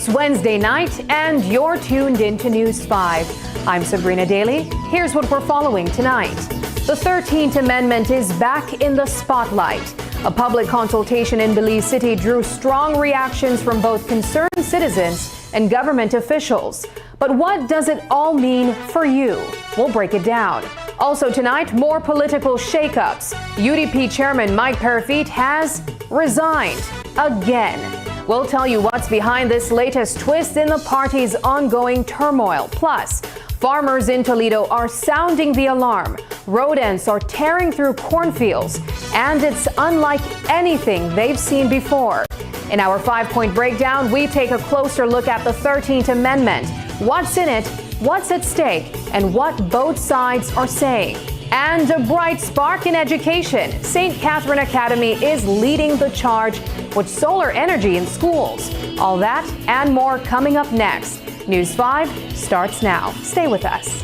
It's Wednesday night and you're tuned into News 5. I'm Sabrina Daly. Here's what we're following tonight. The 13th Amendment is back in the spotlight. A public consultation in Belize City drew strong reactions from both concerned citizens and government officials. But what does it all mean for you? We'll break it down. Also tonight, more political shakeups. UDP Chairman Mike Parafit has resigned again. We'll tell you what's behind this latest twist in the party's ongoing turmoil. Plus, farmers in Toledo are sounding the alarm. Rodents are tearing through cornfields, and it's unlike anything they've seen before. In our 5-point breakdown, we take a closer look at the 13th Amendment. What's in it, what's at stake, and what both sides are saying. And a bright spark in education. St. Catherine Academy is leading the charge with solar energy in schools. All that and more coming up next. News 5 starts now. Stay with us.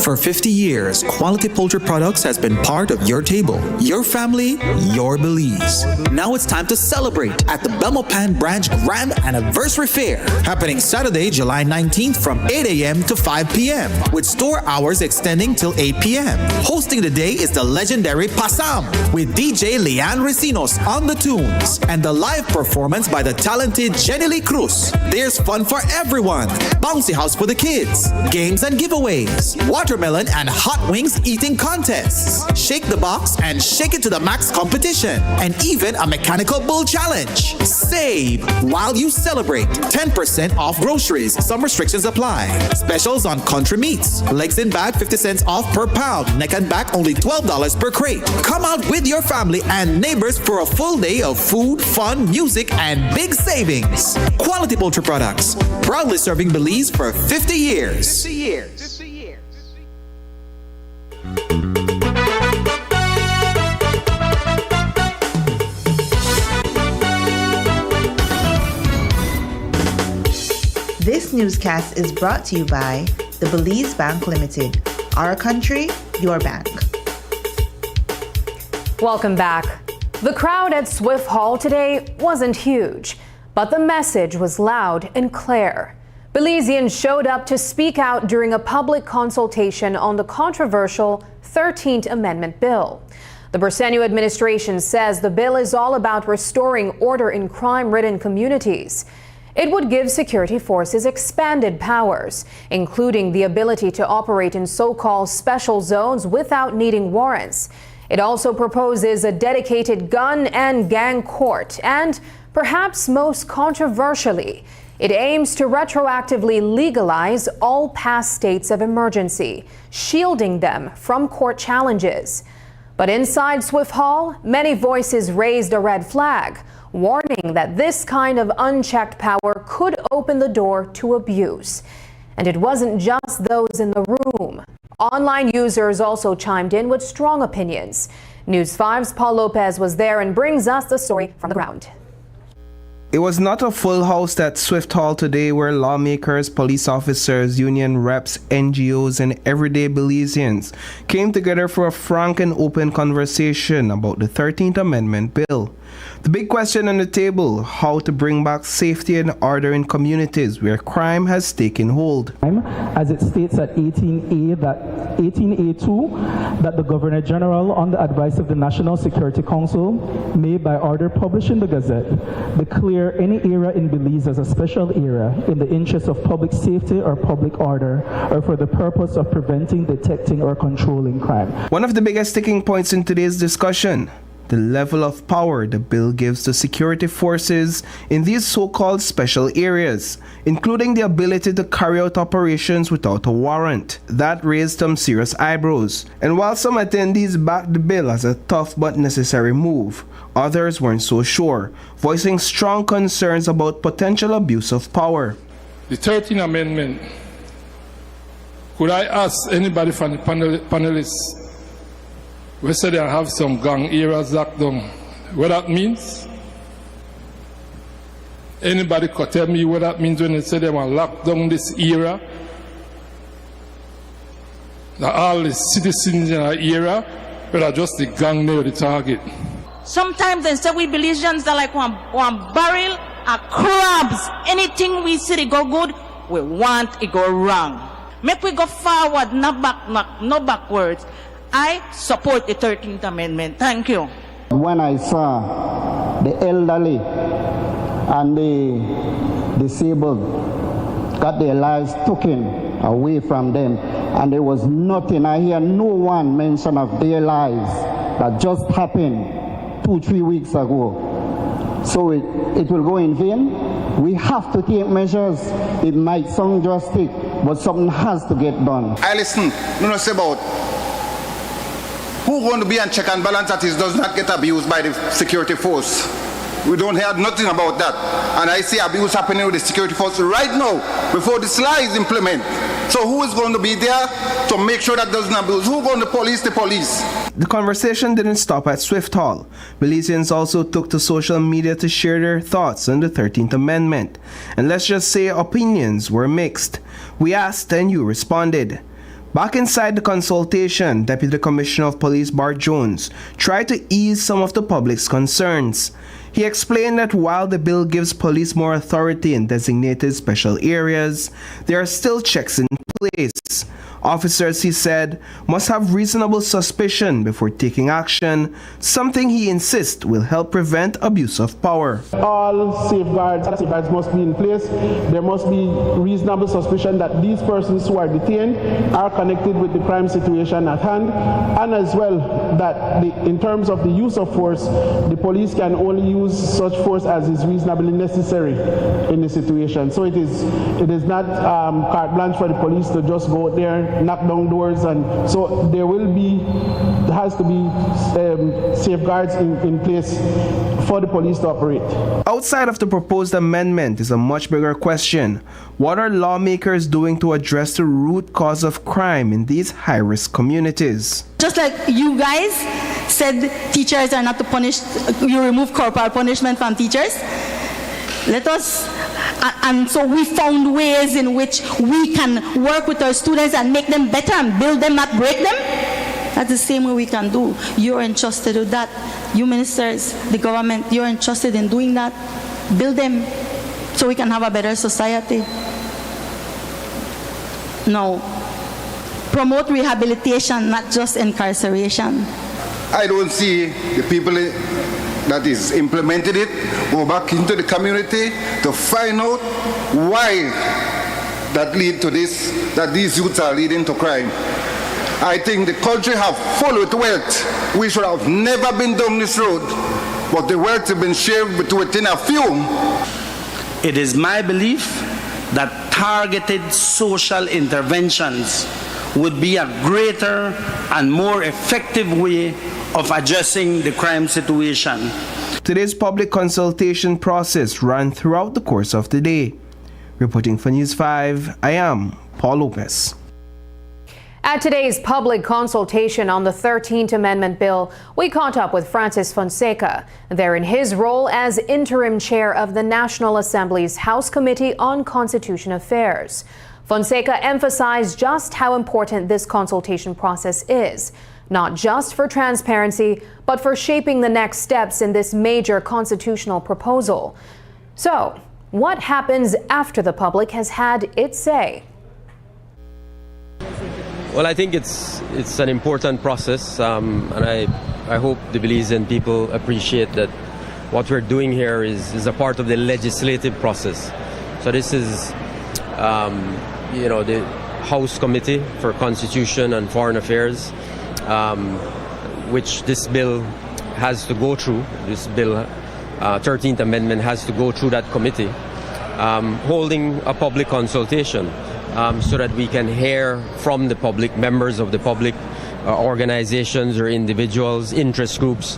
For 50 years, Quality Poultry Products has been part of your table, your family, your Belize. Now it's time to celebrate at the Belmopan Branch Grand Anniversary Fair, happening Saturday, July 19th from 8 a.m. to 5 p.m., with store hours extending till 8 p.m. Hosting the day is the legendary Pasam, with DJ Leanne Recinos on the tunes, and the live performance by the talented Jenny Lee Cruz. There's fun for everyone, bouncy house for the kids, games and giveaways, watermelon and hot wings eating contests, shake the box and shake it to the max competition, and even a mechanical bull challenge. Save while you celebrate. 10% off groceries. Some restrictions apply. Specials on country meats. Legs in bag 50 cents off per pound. Neck and back only $12 per crate. Come out with your family and neighbors for a full day of food, fun, music, and big savings. Quality Poultry Products, proudly serving Belize for 50 years. 50 years. This newscast is brought to you by the Belize Bank Limited. Our country, your bank. Welcome back. The crowd at Swift Hall today wasn't huge, but the message was loud and clear. Belizeans showed up to speak out during a public consultation on the controversial 13th Amendment bill. The Bersenio administration says the bill is all about restoring order in crime-ridden communities. It would give security forces expanded powers, including the ability to operate in so-called special zones without needing warrants. It also proposes a dedicated gun and gang court, and perhaps most controversially, it aims to retroactively legalize all past states of emergency, shielding them from court challenges. But inside Swift Hall, many voices raised a red flag, warning that this kind of unchecked power could open the door to abuse. And it wasn't just those in the room. Online users also chimed in with strong opinions. News 5's Paul Lopez was there and brings us the story from the ground. It was not a full house at Swift Hall today, where lawmakers, police officers, union reps, NGOs, and everyday Belizeans came together for a frank and open conversation about the 13th Amendment bill. The big question on the table: how to bring back safety and order in communities where crime has taken hold. As it states at 18A2, that the Governor General, on the advice of the National Security Council, may by order published in the Gazette, declare any area in Belize as a special area in the interest of public safety or public order, or for the purpose of preventing, detecting, or controlling crime. One of the biggest sticking points in today's discussion: the level of power the bill gives to security forces in these so-called special areas, including the ability to carry out operations without a warrant. That raised some serious eyebrows. And while some attendees backed the bill as a tough but necessary move, others weren't so sure, voicing strong concerns about potential abuse of power. The 13th Amendment, could I ask anybody from the panelists, we said they have some gang areas locked down, what that means? Anybody could tell me what that means when they say they want to lock down this area? That all the citizens in our area, but are just the gang there, the target. Sometimes instead we Belizeans are like one barrel of crabs. Anything we see it go good, we want it go wrong. Make we go forward, not backwards. I support the 13th Amendment. Thank you. When I saw the elderly and the disabled got their lives taken away from them, and there was nothing, I hear no one mention of their lives that just happened 2-3 weeks ago. So it will go in vain. We have to take measures. It might sound drastic, but something has to get done. I listen, say about who going to be on check and balance that is does not get abused by the security force. We don't hear nothing about that. And I see abuse happening with the security force right now before this law is implemented. So who is going to be there to make sure that doesn't abuse? Who going to police the police? The conversation didn't stop at Swift Hall. Belizeans also took to social media to share their thoughts on the 13th Amendment. And let's just say opinions were mixed. We asked and you responded. Back inside the consultation, Deputy Commissioner of Police Bart Jones tried to ease some of the public's concerns. He explained that while the bill gives police more authority in designated special areas, there are still checks in place. Officers, he said, must have reasonable suspicion before taking action, something he insists will help prevent abuse of power. All safeguards must be in place. There must be reasonable suspicion that these persons who are detained are connected with the crime situation at hand, and as well that in terms of the use of force, the police can only use such force as is reasonably necessary in the situation. So it is not carte blanche for the police to just go out there, knock down doors, and so there has to be safeguards in place for the police to operate. Outside of the proposed amendment is a much bigger question. What are lawmakers doing to address the root cause of crime in these high-risk communities? Just like you guys said teachers are not to punish, you remove corporal punishment from teachers. Let us, and so we found ways in which we can work with our students and make them better and build them, not break them. That's the same way we can do. You're entrusted with that. You ministers, the government, you're entrusted in doing that. Build them so we can have a better society. No. Promote rehabilitation, not just incarceration. I don't see the people that is implemented it go back into the community to find out why that lead to this, that these youths are leading to crime. I think the country have full with wealth. We should have never been down this road, but the wealth has been shared within a few. It is my belief that targeted social interventions would be a greater and more effective way of addressing the crime situation. Today's public consultation process ran throughout the course of the day. Reporting for News 5, I am Paul Lopez. At today's public consultation on the 13th Amendment bill, we caught up with Francis Fonseca, there in his role as interim chair of the National Assembly's House Committee on Constitution Affairs. Fonseca emphasized just how important this consultation process is, not just for transparency, but for shaping the next steps in this major constitutional proposal. So, what happens after the public has had its say? Well, I think it's an important process, and I hope the Belizean people appreciate that what we're doing here is a part of the legislative process. So this is, the House Committee for Constitution and Foreign Affairs, which this bill has to go through. This bill, 13th Amendment, has to go through that committee, holding a public consultation. So that we can hear from the public, members of the public, organizations or individuals, interest groups,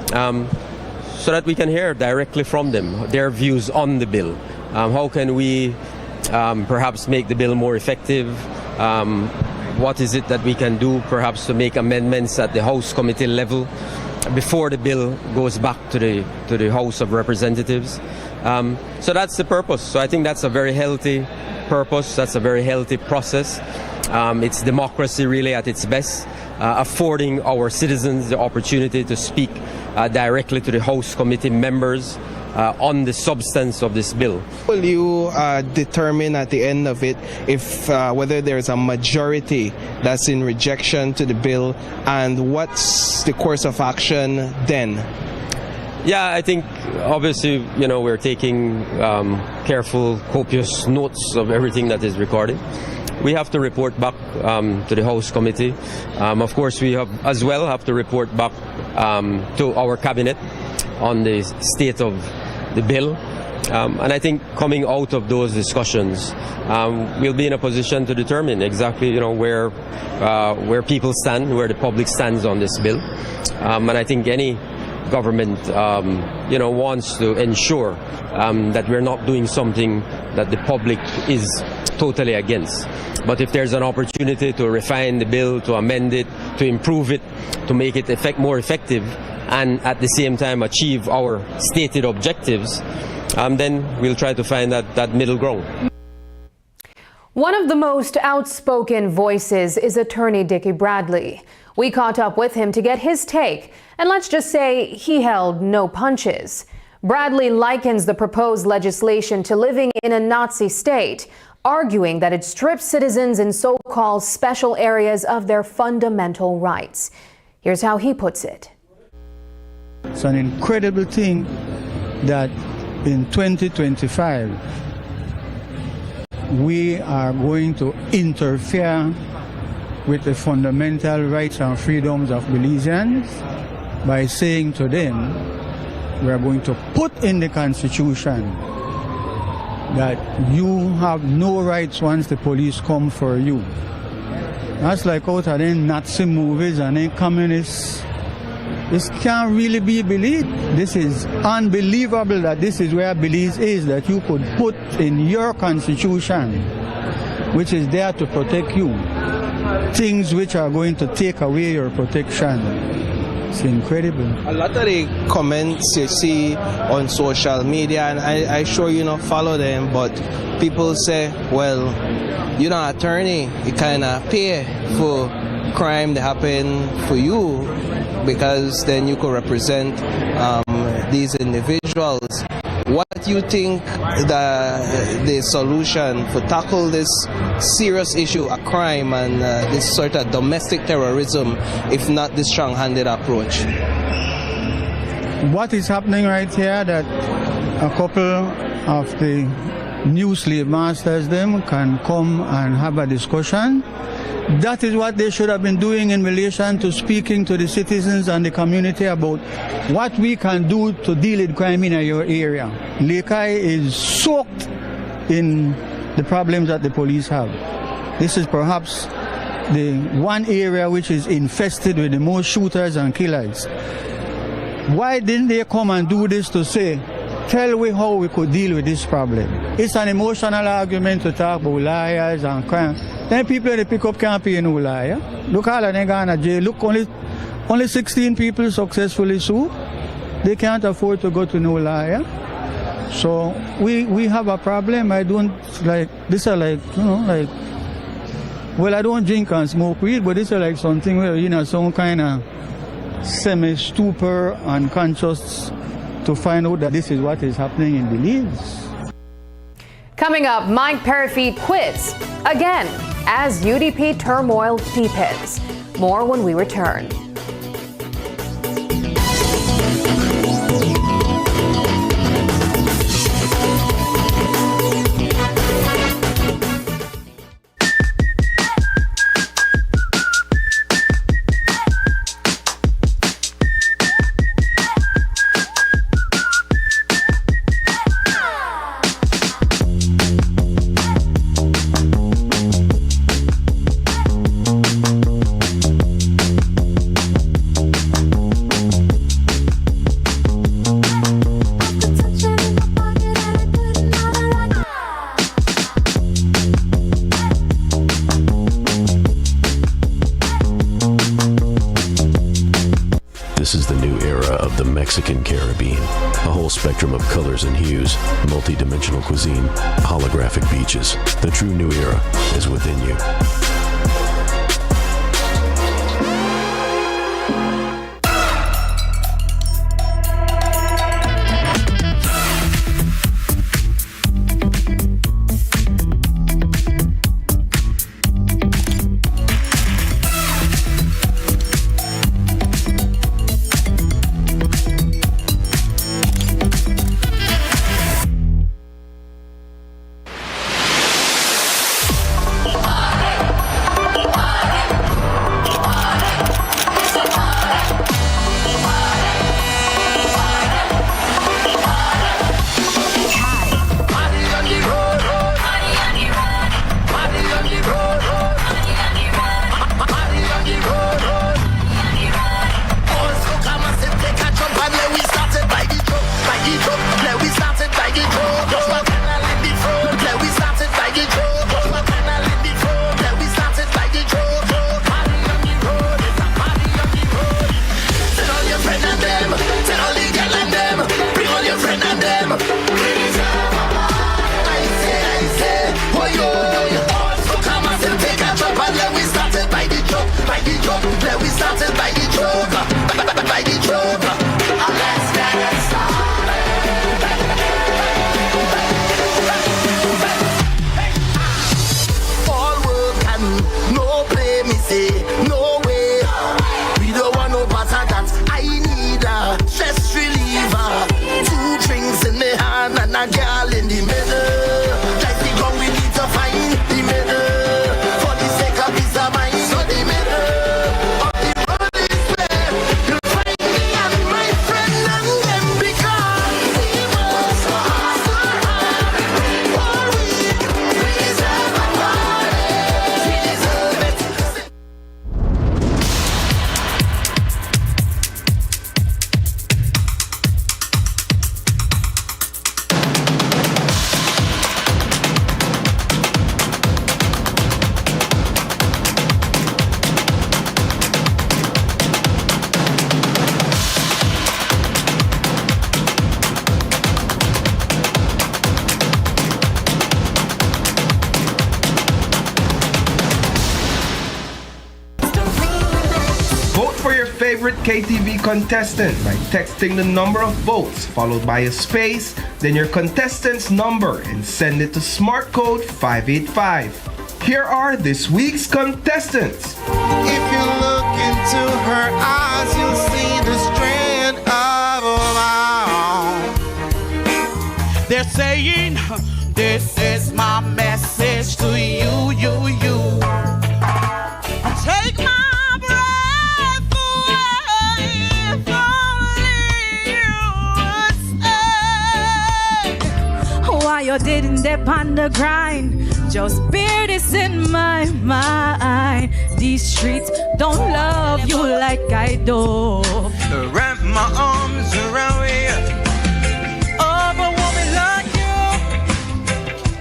so that we can hear directly from them their views on the bill. How can we perhaps make the bill more effective? What is it that we can do perhaps to make amendments at the House Committee level before the bill goes back to the House of Representatives? So that's the purpose. So I think that's a very healthy purpose. That's a very healthy process. It's democracy really at its best, affording our citizens the opportunity to speak directly to the House Committee members on the substance of this bill. Will you determine at the end of it if whether there's a majority that's in rejection to the bill, and what's the course of action then? Yeah, I think obviously, we're taking careful, copious notes of everything that is recorded. We have to report back to the House Committee. Of course, we have to report back to our cabinet on the state of the bill. And I think coming out of those discussions, we'll be in a position to determine exactly, where people stand, where the public stands on this bill. And I think any government, wants to ensure that we're not doing something that the public is totally against. But if there's an opportunity to refine the bill, to amend it, to improve it, to make it more effective, and at the same time achieve our stated objectives, then we'll try to find that middle ground. One of the most outspoken voices is attorney Dickie Bradley. We caught up with him to get his take, and let's just say he held no punches. Bradley likens the proposed legislation to living in a Nazi state, arguing that it strips citizens in so-called special areas of their fundamental rights. Here's how he puts it. It's an incredible thing that in 2025 we are going to interfere with the fundamental rights and freedoms of Belizeans by saying to them, we are going to put in the Constitution that you have no rights once the police come for you. That's like out of them Nazi movies and then communists. This can't really be believed. This is unbelievable that this is where Belize is, that you could put in your Constitution, which is there to protect you, things which are going to take away your protection. It's incredible. A lot of the comments you see on social media, and I sure you not follow them, but people say, well, you're not an attorney, you kind of pay for crime that happen for you, because then you could represent these individuals. What what you think the solution for tackle this serious issue, a crime and this sort of domestic terrorism, if not this strong-handed approach? What is happening right here that a couple of the new slave masters them can come and have a discussion. That is what they should have been doing in relation to speaking to the citizens and the community about what we can do to deal with crime in your area. Lekai is soaked in the problems that the police have. This is perhaps the one area which is infested with the most shooters and killers. Why didn't they come and do this to say, tell me how we could deal with this problem? It's an emotional argument to talk about liars and crime. Then people in the pickup can't pay no liar. Look all of them gone to jail. Look, only 16 people successfully sued. They can't afford to go to no liar. So we have a problem. I don't like, this are like, you know, like, well, I don't drink and smoke weed, but this is like something where, you know, some kind of semi-stupor and conscious to find out that this is what is happening in Belize. Coming up, Mike Parafit quits again as UDP turmoil deepens. More when we return. This is the new era of the Mexican Caribbean. A whole spectrum of colors and hues, multi-dimensional cuisine, holographic beaches. The true new era is within you. favorite KTV contestant by texting the number of votes followed by a space, then your contestant's number, and send it to Smart Code 585. Here are this week's contestants. If you look into her eyes, you'll see the strand of love. They're saying, this is my message to you. Take my breath away if only you would stay. Why you didn't dip on the grind? Just bear this in my mind. These streets don't love you like I do. Wrap my arms around you. Oh, but woman like you.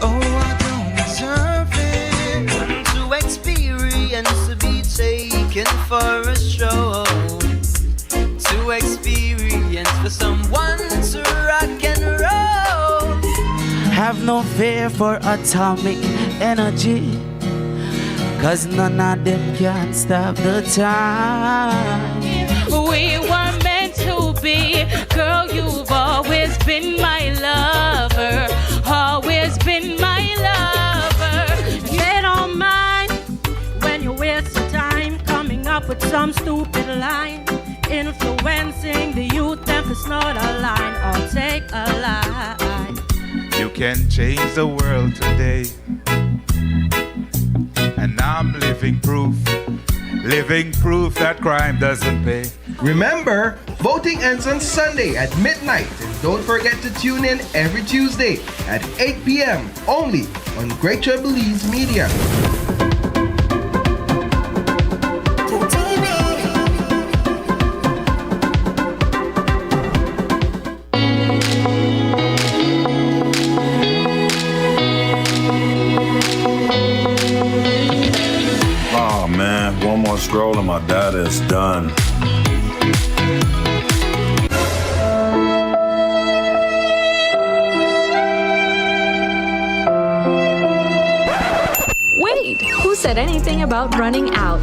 Oh, I don't deserve it. To experience to be taken for a stroll. To experience for someone to rock and roll. Have no fear for atomic energy, 'cause none of them can stop the time. We were meant to be. Girl, you've always been my lover. Always been my lover. You don't mind when you waste your time coming up with some stupid line, influencing the youth and to snort a line or take a line. You can change the world today, and I'm living proof that crime doesn't pay. Remember, voting ends on Sunday at midnight, and don't forget to tune in every Tuesday at 8 p.m. only on Greater Belize Media. Scroll and my data is done. Wait, who said anything about running out?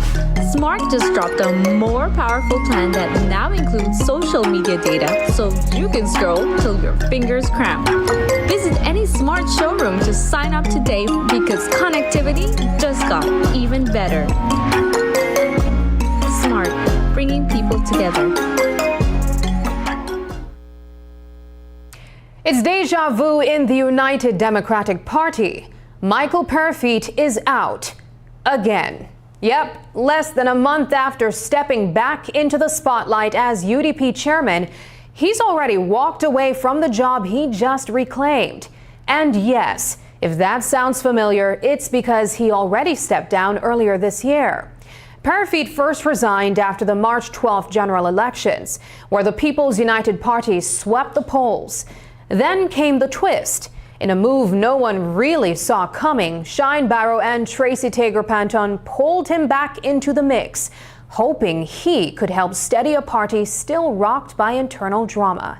Smart just dropped a more powerful plan that now includes social media data so you can scroll till your fingers cramp. Visit any Smart showroom to sign up today because connectivity just got even better. Smart, bringing people together. It's deja vu in the United Democratic Party. Michael Parafit is out again. Yep, less than a month after stepping back into the spotlight as UDP chairman, he's already walked away from the job he just reclaimed. And yes, if that sounds familiar, it's because he already stepped down earlier this year. Parafit first resigned after the March 12th general elections, where the People's United Party swept the polls. Then came the twist. In a move no one really saw coming, Shine Barrow and Tracy Tager-Panton pulled him back into the mix, hoping he could help steady a party still rocked by internal drama.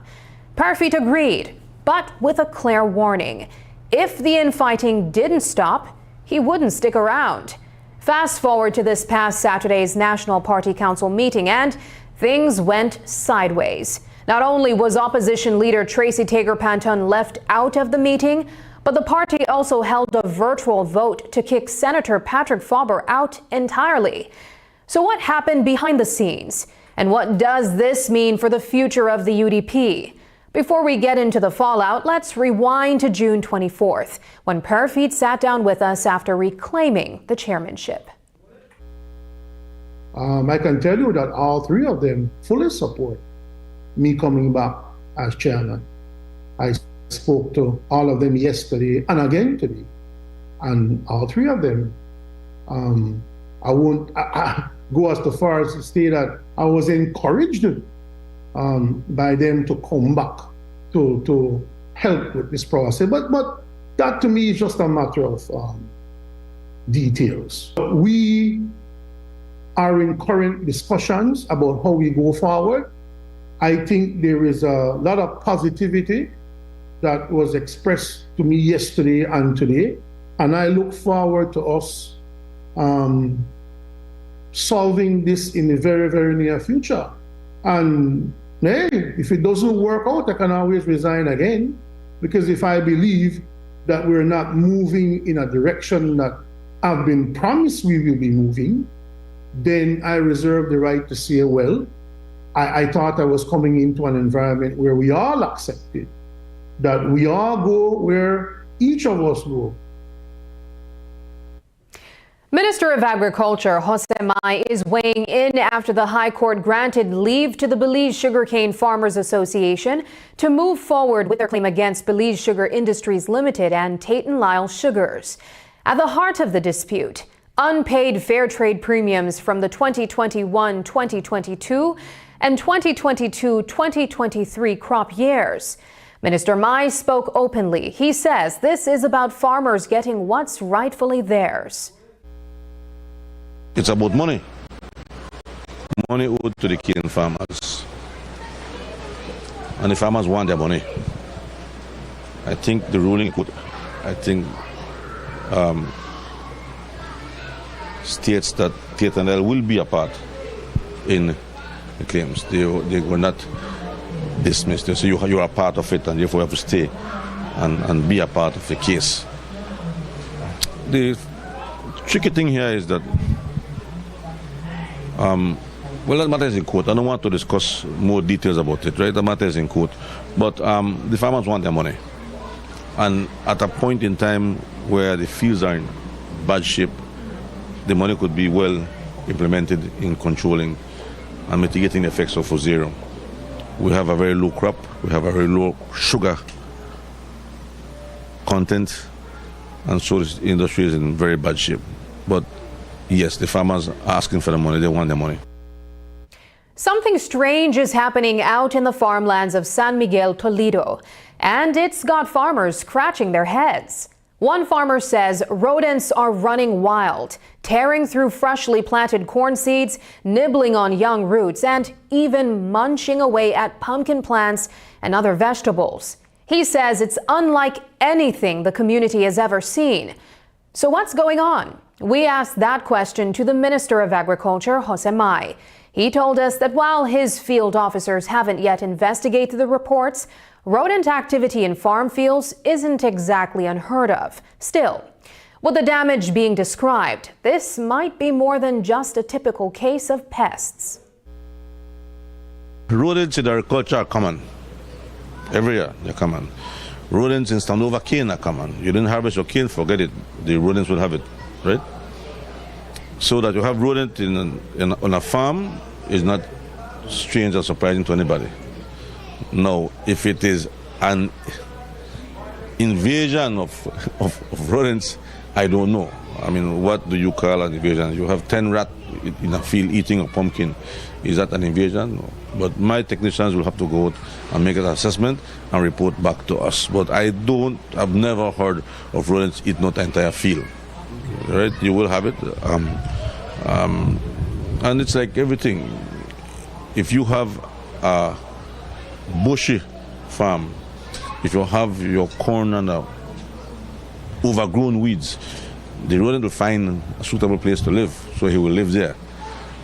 Parafit agreed, but with a clear warning. If the infighting didn't stop, he wouldn't stick around. Fast forward to this past Saturday's National Party Council meeting, and things went sideways. Not only was opposition leader Tracy Tager-Panton left out of the meeting, but the party also held a virtual vote to kick Senator Patrick Faber out entirely. So what happened behind the scenes? And what does this mean for the future of the UDP? Before we get into the fallout, let's rewind to June 24th, when Parafit sat down with us after reclaiming the chairmanship. I can tell you that all three of them fully support me coming back as chairman. I spoke to all of them yesterday and again today. And all three of them, I won't go as far as to say that I was encouraged by them to come back to help with this process. But that to me is just a matter of details. We are in current discussions about how we go forward. I think there is a lot of positivity that was expressed to me yesterday and today, and I look forward to us solving this in the very, very near future. And hey, if it doesn't work out, I can always resign again. Because if I believe that we're not moving in a direction that I've been promised we will be moving, then I reserve the right to say, well, I thought I was coming into an environment where we all accepted, that we all go where each of us go. Minister of Agriculture Jose Mai is weighing in after the High Court granted leave to the Belize Sugarcane Farmers Association to move forward with their claim against Belize Sugar Industries Limited and Tate & Lyle Sugars. At the heart of the dispute, unpaid fair trade premiums from the 2021-2022 and 2022-2023 crop years. Minister Mai spoke openly. He says this is about farmers getting what's rightfully theirs. It's about money. Money owed to the cane farmers. And the farmers want their money. I think the ruling could, states that Tate & Lyle will be a part in the claims. They were not dismissed. So you're a part of it, and therefore you have to stay and be a part of the case. The tricky thing here is that well, that matter is in court. I don't want to discuss more details about it, right? The matter is in court. But the farmers want their money. And at a point in time where the fields are in bad shape, the money could be well implemented in controlling and mitigating the effects of zero. We have a very low crop. We have a very low sugar content. And so the industry is in very bad shape. But yes, the farmers are asking for the money. They want their money. Something strange is happening out in the farmlands of San Miguel, Toledo, and it's got farmers scratching their heads. One farmer says rodents are running wild, tearing through freshly planted corn seeds, nibbling on young roots, and even munching away at pumpkin plants and other vegetables. He says it's unlike anything the community has ever seen. So what's going on? We asked that question to the Minister of Agriculture, Jose Mai. He told us that while his field officers haven't yet investigated the reports, rodent activity in farm fields isn't exactly unheard of. Still, with the damage being described, this might be more than just a typical case of pests. Rodents in agriculture are common. Every year they're common. Rodents in standover cane are common. You didn't harvest your cane, forget it. The rodents will have it, right? So that you have rodent on a farm is not strange or surprising to anybody. Now, if it is an invasion of rodents, I don't know. I mean, what do you call an invasion? You have 10 rats in a field eating a pumpkin. Is that an invasion? No. But my technicians will have to go out and make an assessment and report back to us. But I've never heard of rodents eating out the entire field. Right? You will have it. And it's like everything. If you have a bushy farm, if you have your corn under overgrown weeds, the rodent will find a suitable place to live, so he will live there.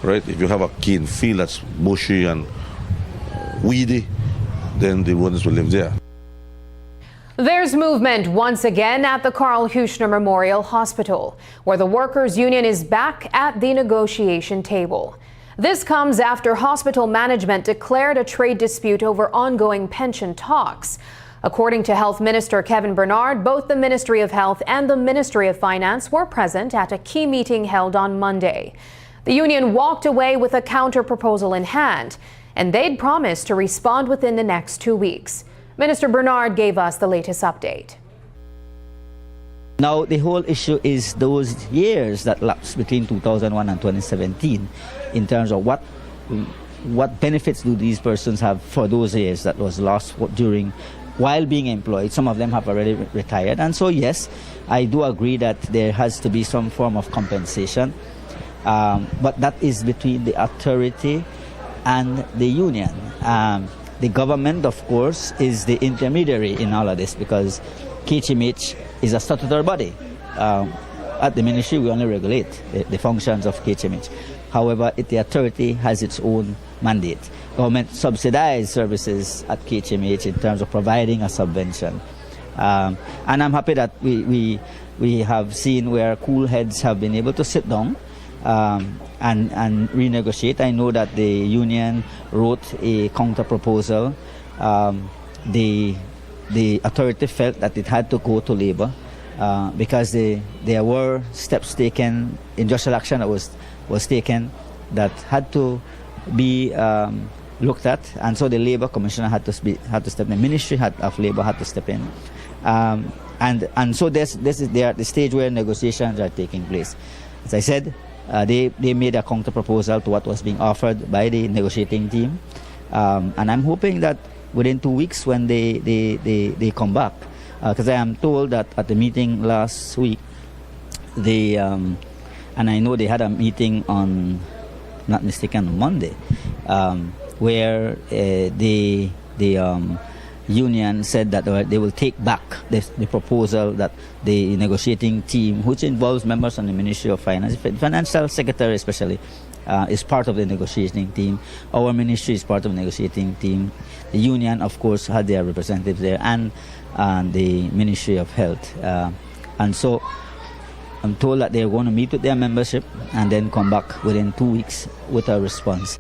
Right? If you have a cane field that's bushy and weedy, then the rodents will live there. There's movement once again at the Carl Huchner Memorial Hospital, where the workers' union is back at the negotiation table. This comes after hospital management declared a trade dispute over ongoing pension talks. According to Health Minister Kevin Bernard, both the Ministry of Health and the Ministry of Finance were present at a key meeting held on Monday. The union walked away with a counter-proposal in hand, and they'd promised to respond within the next 2 weeks. Minister Bernard gave us the latest update. Now, the whole issue is those years that lapsed between 2001 and 2017 in terms of what benefits do these persons have for those years that was lost while being employed. Some of them have already retired. And so, yes, I do agree that there has to be some form of compensation. But that is between the authority and the union. The government, of course, is the intermediary in all of this because KHMH is a statutory body. at the ministry, we only regulate the functions of KHMH. However, the authority has its own mandate. Government subsidized services at KHMH in terms of providing a subvention. And I'm happy that we have seen where cool heads have been able to sit down and renegotiate. I know that the union wrote a counter proposal. The authority felt that it had to go to labor because there were steps taken, industrial action that was taken that had to be looked at, and so the labor commissioner had to step in. The ministry of labor had to step in, and so this is the stage where negotiations are taking place. As I said, they made a counter proposal to what was being offered by the negotiating team, and I'm hoping that within 2 weeks when they come back, because I am told that at the meeting last week, and I know they had a meeting on, not mistaken, on Monday, where the union said that they will take back the proposal that the negotiating team, which involves members on the Ministry of Finance, Financial Secretary especially, is part of the negotiating team. Our ministry is part of the negotiating team. The union, of course, had their representatives there, and the Ministry of Health. And so I'm told that they're going to meet with their membership and then come back within 2 weeks with a response.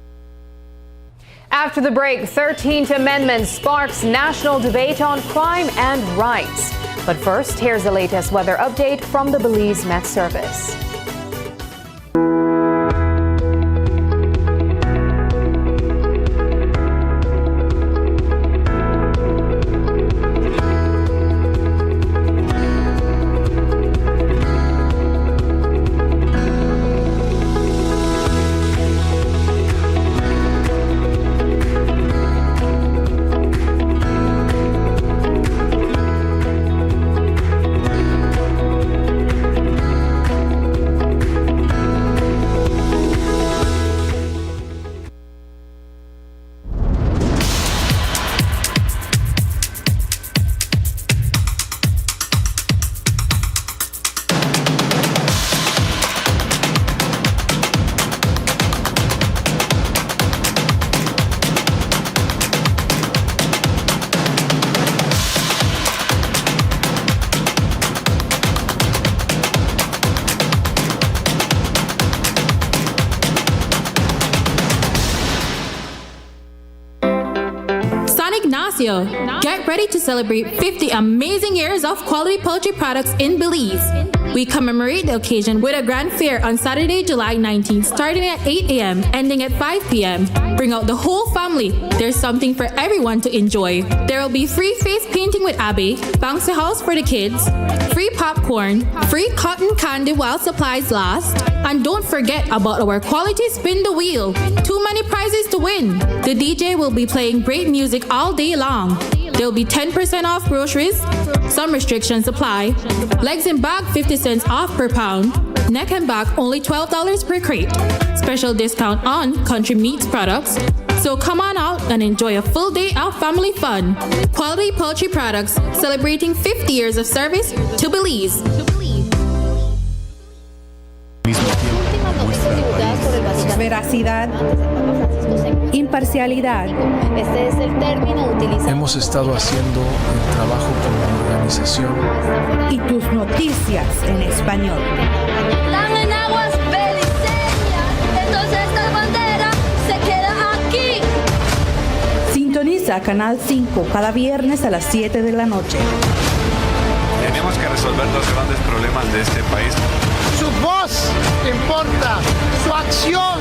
After the break, 13th Amendment sparks national debate on crime and rights. But first, here's the latest weather update from the Belize Met Service. Get ready to celebrate 50 amazing years of quality poultry products in Belize. We commemorate the occasion with a grand fair on Saturday, July 19th, starting at 8 a.m., ending at 5 p.m. Bring out the whole family. There's something for everyone to enjoy. There will be free face painting with Abe, bouncy house for the kids, free popcorn, free cotton candy while supplies last, and don't forget about our quality spin the wheel. Too many prizes to win. The DJ will be playing great music all day long. There'll be 10% off groceries. Some restrictions apply. Legs and bag 50 cents off per pound. Neck and back only $12 per crate. Special discount on country meats products. So come on out and enjoy a full day of family fun. Quality poultry products celebrating 50 years of service to Belize. Veracidad, imparcialidad. Este es el término utilizado. Hemos estado haciendo el trabajo como organización. Y tus noticias en español. Están en aguas beliceñas, entonces esta bandera se queda aquí. Sintoniza Canal 5 cada viernes a las 7 de la noche. Tenemos que resolver los grandes problemas de este país. Su voz importa, su acción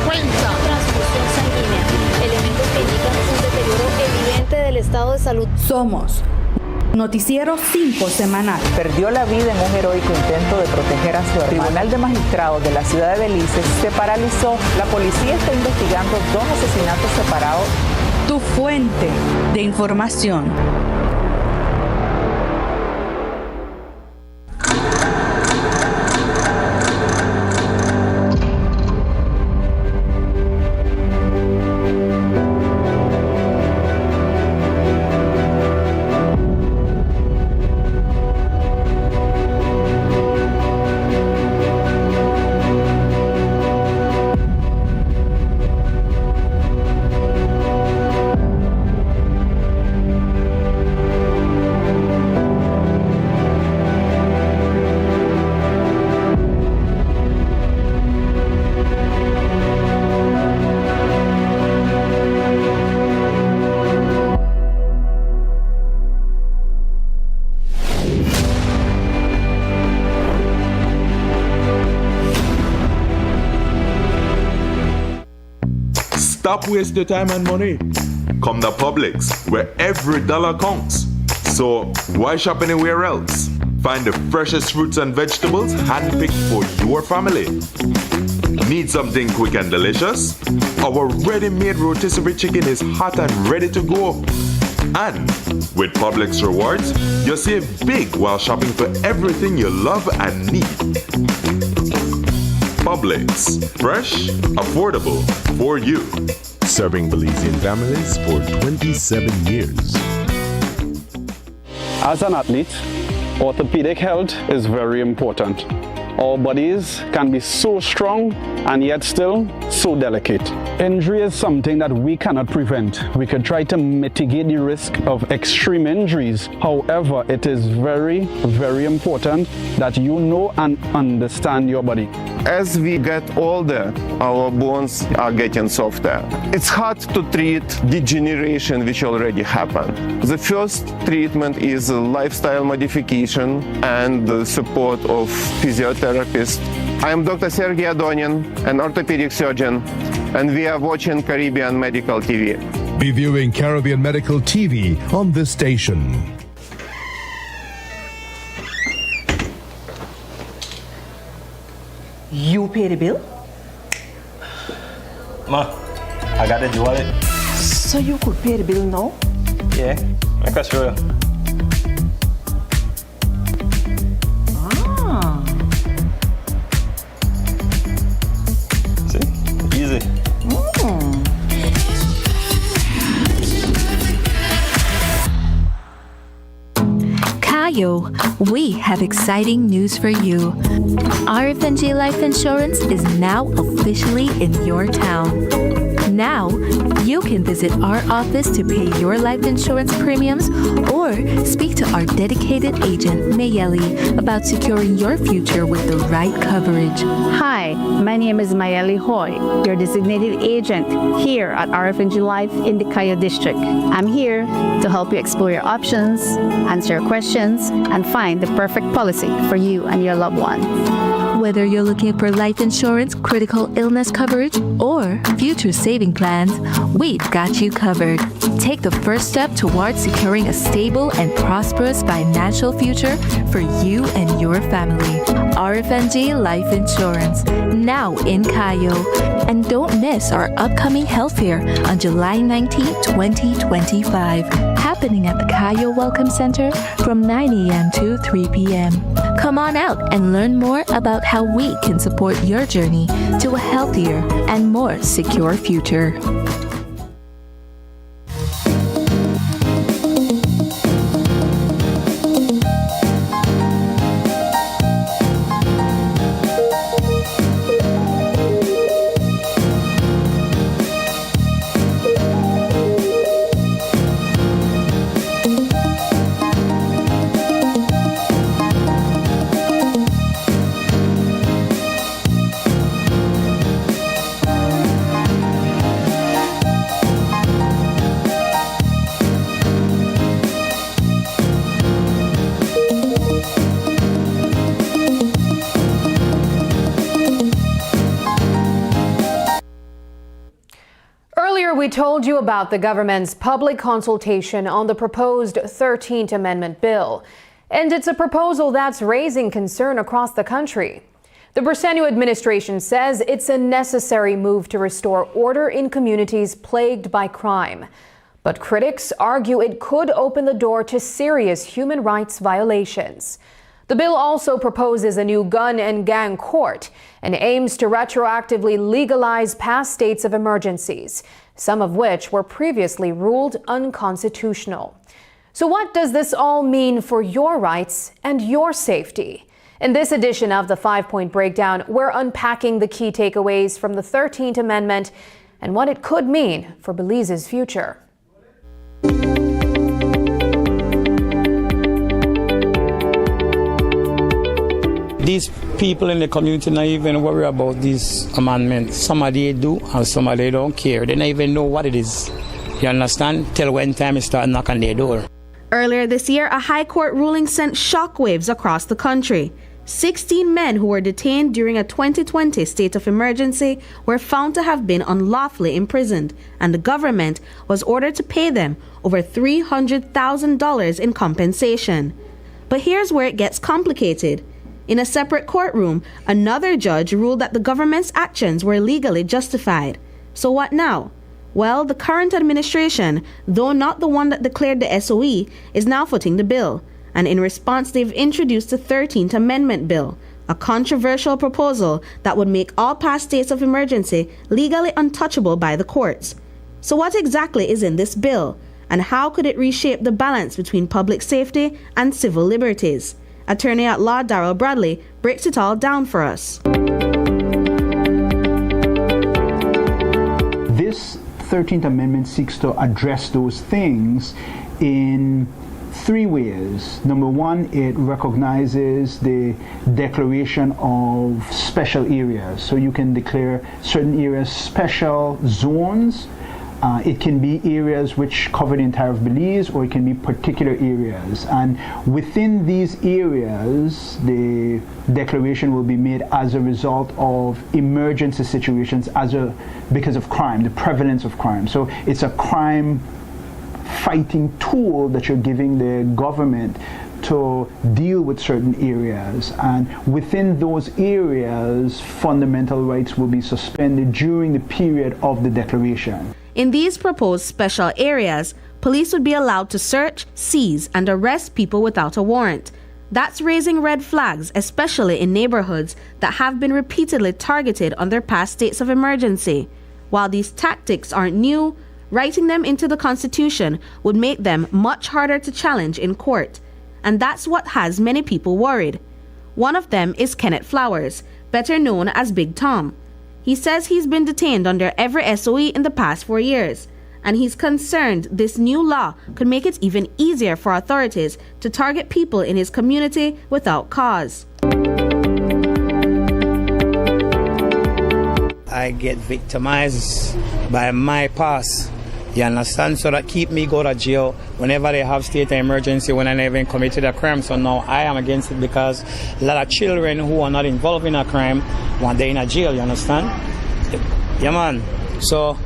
cuenta. Transfusión sanguínea, elementos que indican un deterioro evidente del estado de salud. Somos Noticiero 5 semanal. Perdió la vida en un heroico intento de proteger a su hermano. El Tribunal de Magistrados de la ciudad de Belice se paralizó. La policía está investigando 2 asesinatos separados. Tu fuente de información. Stop wasting your time and money. Come to Publix, where every dollar counts. So why shop anywhere else? Find the freshest fruits and vegetables handpicked for your family. Need something quick and delicious? Our ready-made rotisserie chicken is hot and ready to go. And with Publix Rewards, you'll save big while shopping for everything you love and need. Publix, fresh, affordable, for you. Serving Belizean families for 27 years. As an athlete, orthopedic health is very important. Our bodies can be so strong and yet still so delicate. Injury is something that we cannot prevent. We could try to mitigate the risk of extreme injuries. However, it is very, very important that you know and understand your body. As we get older, our bones are getting softer. It's hard to treat degeneration which already happened. The first treatment is lifestyle modification and the support of physiotherapists. I am Dr. Sergey Adonin, an orthopedic surgeon, and we are watching Caribbean Medical TV. Be viewing Caribbean Medical TV on this station. You pay the bill? Ma, I got the wallet. So you could pay the bill now? Yeah, I can show you. Ah. See? Easy. Kayo, we have exciting news for you. RFNG Life Insurance is now officially in your town. Now, you can visit our office to pay your life insurance premiums or speak to our dedicated agent, Mayeli, about securing your future with the right coverage. Hi, my name is Mayeli Hoy, your designated agent here at RFNG Life in the Kayo District. I'm here to help you explore your options, answer your questions, and find the perfect policy for you and your loved ones. Whether you're looking for life insurance, critical illness coverage, or future saving plans, we've got you covered. Take the first step towards securing a stable and prosperous financial future for you and your family. RFNG Life Insurance, now in Kayo. And don't miss our upcoming health fair on July 19, 2025, happening at the Kayo Welcome Center from 9 a.m. to 3 p.m. Come on out and learn more about how we can support your journey to a healthier and more secure future. We told you about the government's public consultation on the proposed 13th Amendment bill. And it's a proposal that's raising concern across the country. The Briceño administration says it's a necessary move to restore order in communities plagued by crime. But critics argue it could open the door to serious human rights violations. The bill also proposes a new gun and gang court and aims to retroactively legalize past states of emergencies, some of which were previously ruled unconstitutional. So what does this all mean for your rights and your safety? In this edition of the 5-Point Breakdown, we're unpacking the key takeaways from the 13th Amendment and what it could mean for Belize's future. These people in the community not even worry about these amendments. Some of they do and some of they don't care. They don't even know what it is. You understand? Till when time it start knocking their door. Earlier this year, a high court ruling sent shockwaves across the country. 16 men who were detained during a 2020 state of emergency were found to have been unlawfully imprisoned, and the government was ordered to pay them over $300,000 in compensation. But here's where it gets complicated. In a separate courtroom, another judge ruled that the government's actions were legally justified. So what now? Well, the current administration, though not the one that declared the SOE, is now footing the bill. And in response, they've introduced the 13th Amendment Bill, a controversial proposal that would make all past states of emergency legally untouchable by the courts. So what exactly is in this bill, and how could it reshape the balance between public safety and civil liberties? Attorney at law Darrell Bradley breaks it all down for us. This 13th Amendment seeks to address those things in three ways. Number one, it recognizes the declaration of special areas. So you can declare certain areas special zones. It can be areas which cover the entire of Belize, or it can be particular areas. And within these areas, the declaration will be made as a result of emergency situations because of crime, the prevalence of crime. So it's a crime fighting tool that you're giving the government to deal with certain areas, and within those areas fundamental rights will be suspended during the period of the declaration. In these proposed special areas, police would be allowed to search, seize, and arrest people without a warrant. That's raising red flags, especially in neighborhoods that have been repeatedly targeted under past states of emergency. While these tactics aren't new, writing them into the Constitution would make them much harder to challenge in court. And that's what has many people worried. One of them is Kenneth Flowers, better known as Big Tom. He says he's been detained under every SOE in the past 4 years, and he's concerned this new law could make it even easier for authorities to target people in his community without cause. I get victimized by my past. You understand? So that keep me go to jail whenever they have state of emergency when I never even committed a crime. So now I am against it because a lot of children who are not involved in a crime want they in a jail, you understand? Yeah, man. So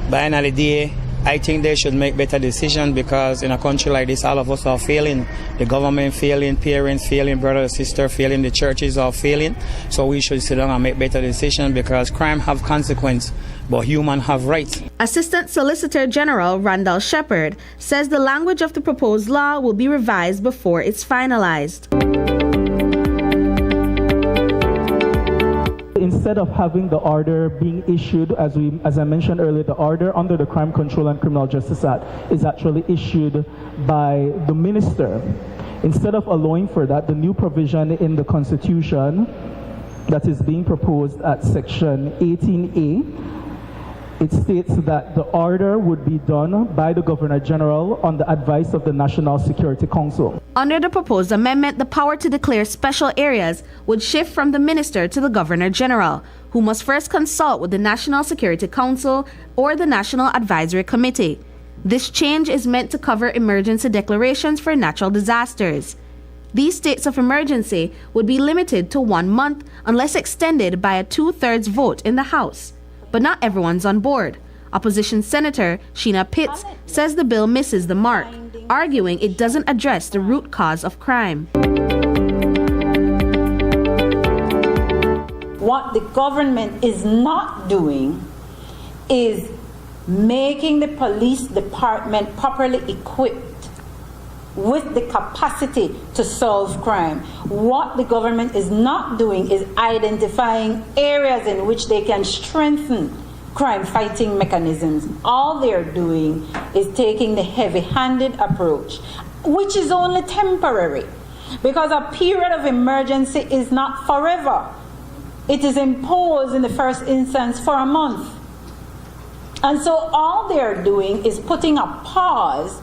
by the end of the day, I think they should make better decisions, because in a country like this, all of us are failing. The government failing, parents failing, brothers, sisters failing, the churches are failing. So we should sit down and make better decisions, because crime have consequence, but humans have rights. Assistant Solicitor General Randall Shepard says the language of the proposed law will be revised before it's finalized. Instead of having the order being issued, as I mentioned earlier, the order under the Crime Control and Criminal Justice Act is actually issued by the minister. Instead of allowing for that, the new provision in the Constitution that is being proposed at Section 18A, it states that the order would be done by the Governor General on the advice of the National Security Council. Under the proposed amendment, the power to declare special areas would shift from the Minister to the Governor General, who must first consult with the National Security Council or the National Advisory Committee. This change is meant to cover emergency declarations for natural disasters. These states of emergency would be limited to 1 month unless extended by a 2/3 vote in the House. But not everyone's on board. Opposition Senator Sheena Pitts says the bill misses the mark, arguing it doesn't address the root cause of crime. What the government is not doing is making the police department properly equipped with the capacity to solve crime. What the government is not doing is identifying areas in which they can strengthen crime fighting mechanisms. All they're doing is taking the heavy-handed approach, which is only temporary, because a period of emergency is not forever. It is imposed in the first instance for a month. And so all they're doing is putting a pause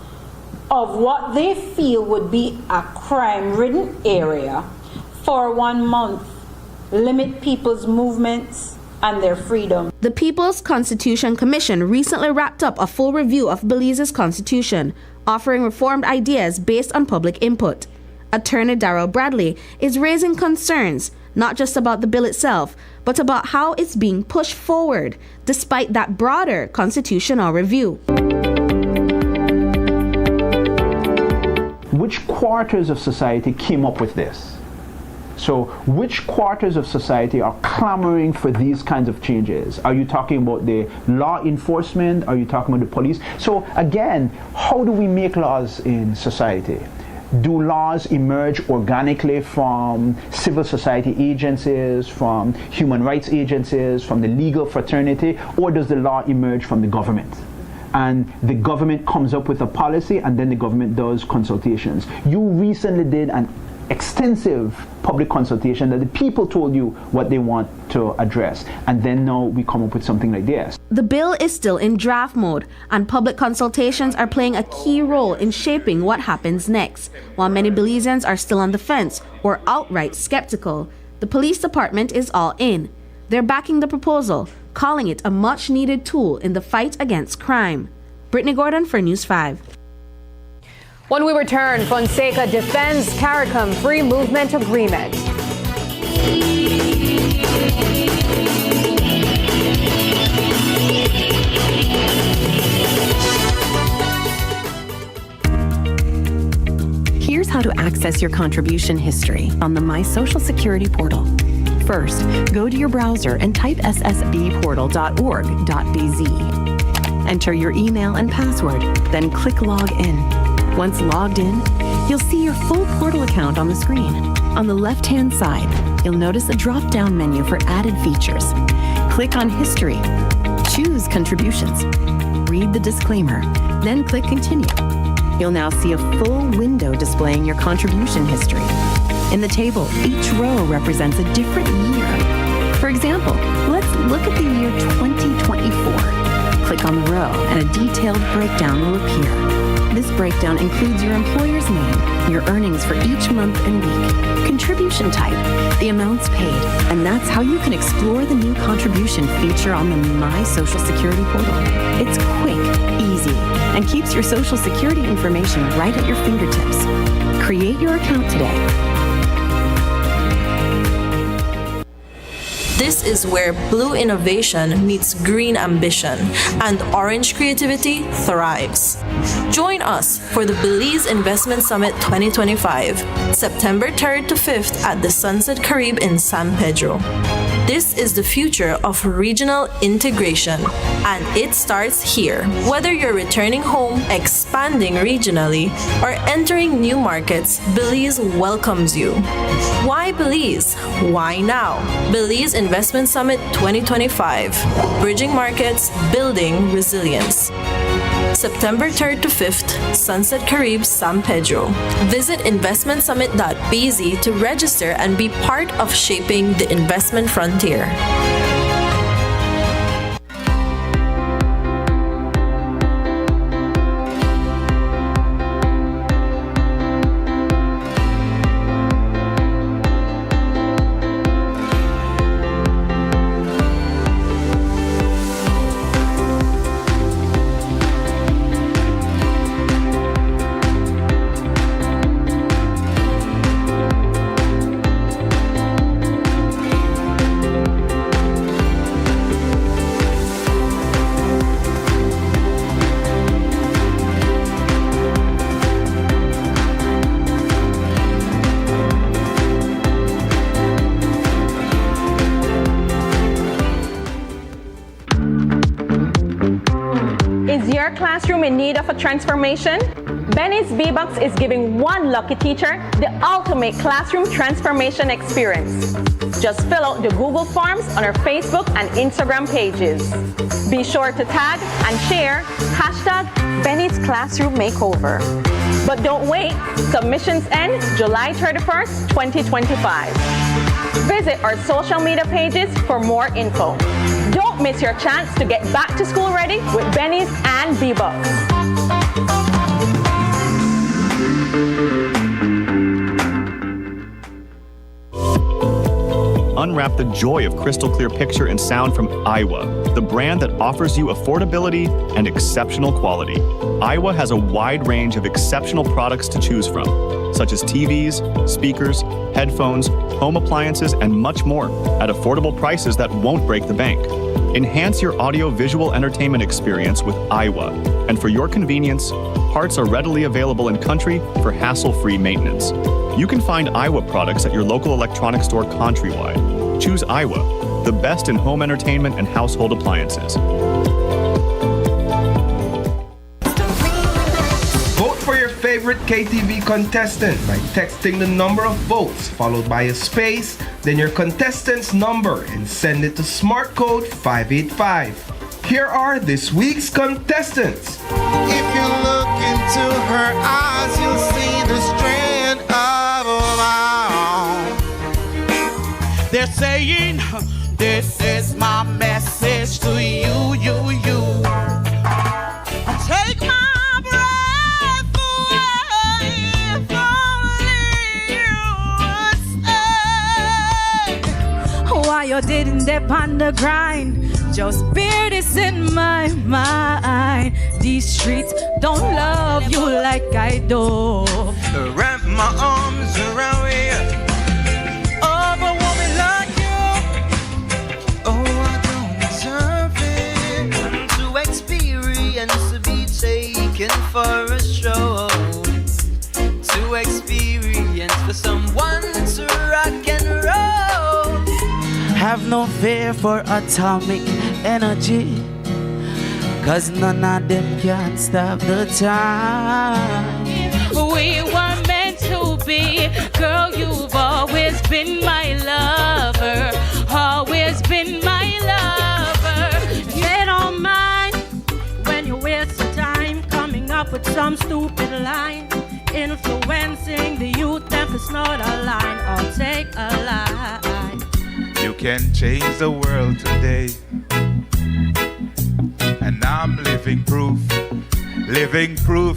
of what they feel would be a crime-ridden area for 1 month, limit people's movements and their freedom. The People's Constitution Commission recently wrapped up a full review of Belize's constitution, offering reformed ideas based on public input. Attorney Darrell Bradley is raising concerns not just about the bill itself, but about how it's being pushed forward despite that broader constitutional review. Which quarters of society came up with this? So which quarters of society are clamoring for these kinds of changes? Are you talking about the law enforcement? Are you talking about the police? So again, how do we make laws in society? Do laws emerge organically from civil society agencies, from human rights agencies, from the legal fraternity, or does the law emerge from the government? And the government comes up with a policy and then the government does consultations. You recently did an extensive public consultation that the people told you what they want to address, and then now we come up with something like this. The bill is still in draft mode, and public consultations are playing a key role in shaping what happens next. While many Belizeans are still on the fence or outright skeptical, the police department is all in. They're backing the proposal, calling it a much-needed tool in the fight against crime. Brittany Gordon for News 5. When we return, Fonseca defends Caricom free movement agreement. Here's how to access your contribution history on the My Social Security portal. First, go to your browser and type ssbportal.org.bz. Enter your email and password, then click Log In. Once logged in, you'll see your full portal account on the screen. On the left-hand side, you'll notice a drop-down menu for added features. Click on History. Choose Contributions. Read the disclaimer, then click Continue. You'll now see a full window displaying your contribution history. In the table, each row represents a different year. For example, let's look at the year 2024. Click on the row and a detailed breakdown will appear. This breakdown includes your employer's name, your earnings for each month and week, contribution type, the amounts paid, and that's how you can explore the new contribution feature on the My Social Security portal. It's quick, easy, and keeps your Social Security information right at your fingertips. Create your account today. This is where blue innovation meets green ambition and orange creativity thrives. Join us for the Belize Investment Summit 2025, September 3rd to 5th at the Sunset Carib in San Pedro. This is the future of regional integration, and it starts here. Whether you're returning home, expanding regionally, or entering new markets, Belize welcomes you. Why Belize? Why now? Belize Investment Summit 2025, Bridging Markets, Building Resilience. September 3rd to 5th, Sunset Carib, San Pedro. Visit investmentsummit.bz to register and be part of shaping the investment frontier. Classroom in need of a transformation? Benny's B-Box is giving one lucky teacher the ultimate classroom transformation experience. Just fill out the Google Forms on our Facebook and Instagram pages. Be sure to tag and share #Benny's Classroom Makeover. But don't wait, submissions end July 31st, 2025. Visit our social media pages for more info. Don't miss your chance to get back to school ready with Benny's and B-Box. Unwrap the joy of crystal clear picture and sound from Iowa, the brand that offers you affordability and exceptional quality. Iowa has a wide range of exceptional products to choose from. such as TVs, speakers, headphones, home appliances, and much more at affordable prices that won't break the bank. Enhance your audio-visual entertainment experience with Iowa. And for your convenience, parts are readily available in country for hassle-free maintenance. You can find Iowa products at your local electronics store countrywide. Choose Iowa, the best in home entertainment and household appliances. Vote for your favorite KTV contestant by texting the number of votes followed by a space, then your contestant's number, and send it to Smart Code 585. Here are this week's contestants. If you look into her eyes, you'll see the strand of a They're saying, this is my message to you. Take my breath away if only you would stay. Why you didn't dip on the grind? Just bear this in my mind. These streets don't love you like I do. Wrap my arms around you. Oh, but woman like you, oh, I don't deserve it. To experience, to be taken for a stroll. To experience, for someone to rock and roll. Have no fear for atomic energy, 'cause none of them can stop the time. We were meant to be. Girl, you've always been my lover. Always been my lover. You don't mind when you waste your time coming up with some stupid line, influencing the youth and to snort a line or take a line. You can change the world today, and I'm living proof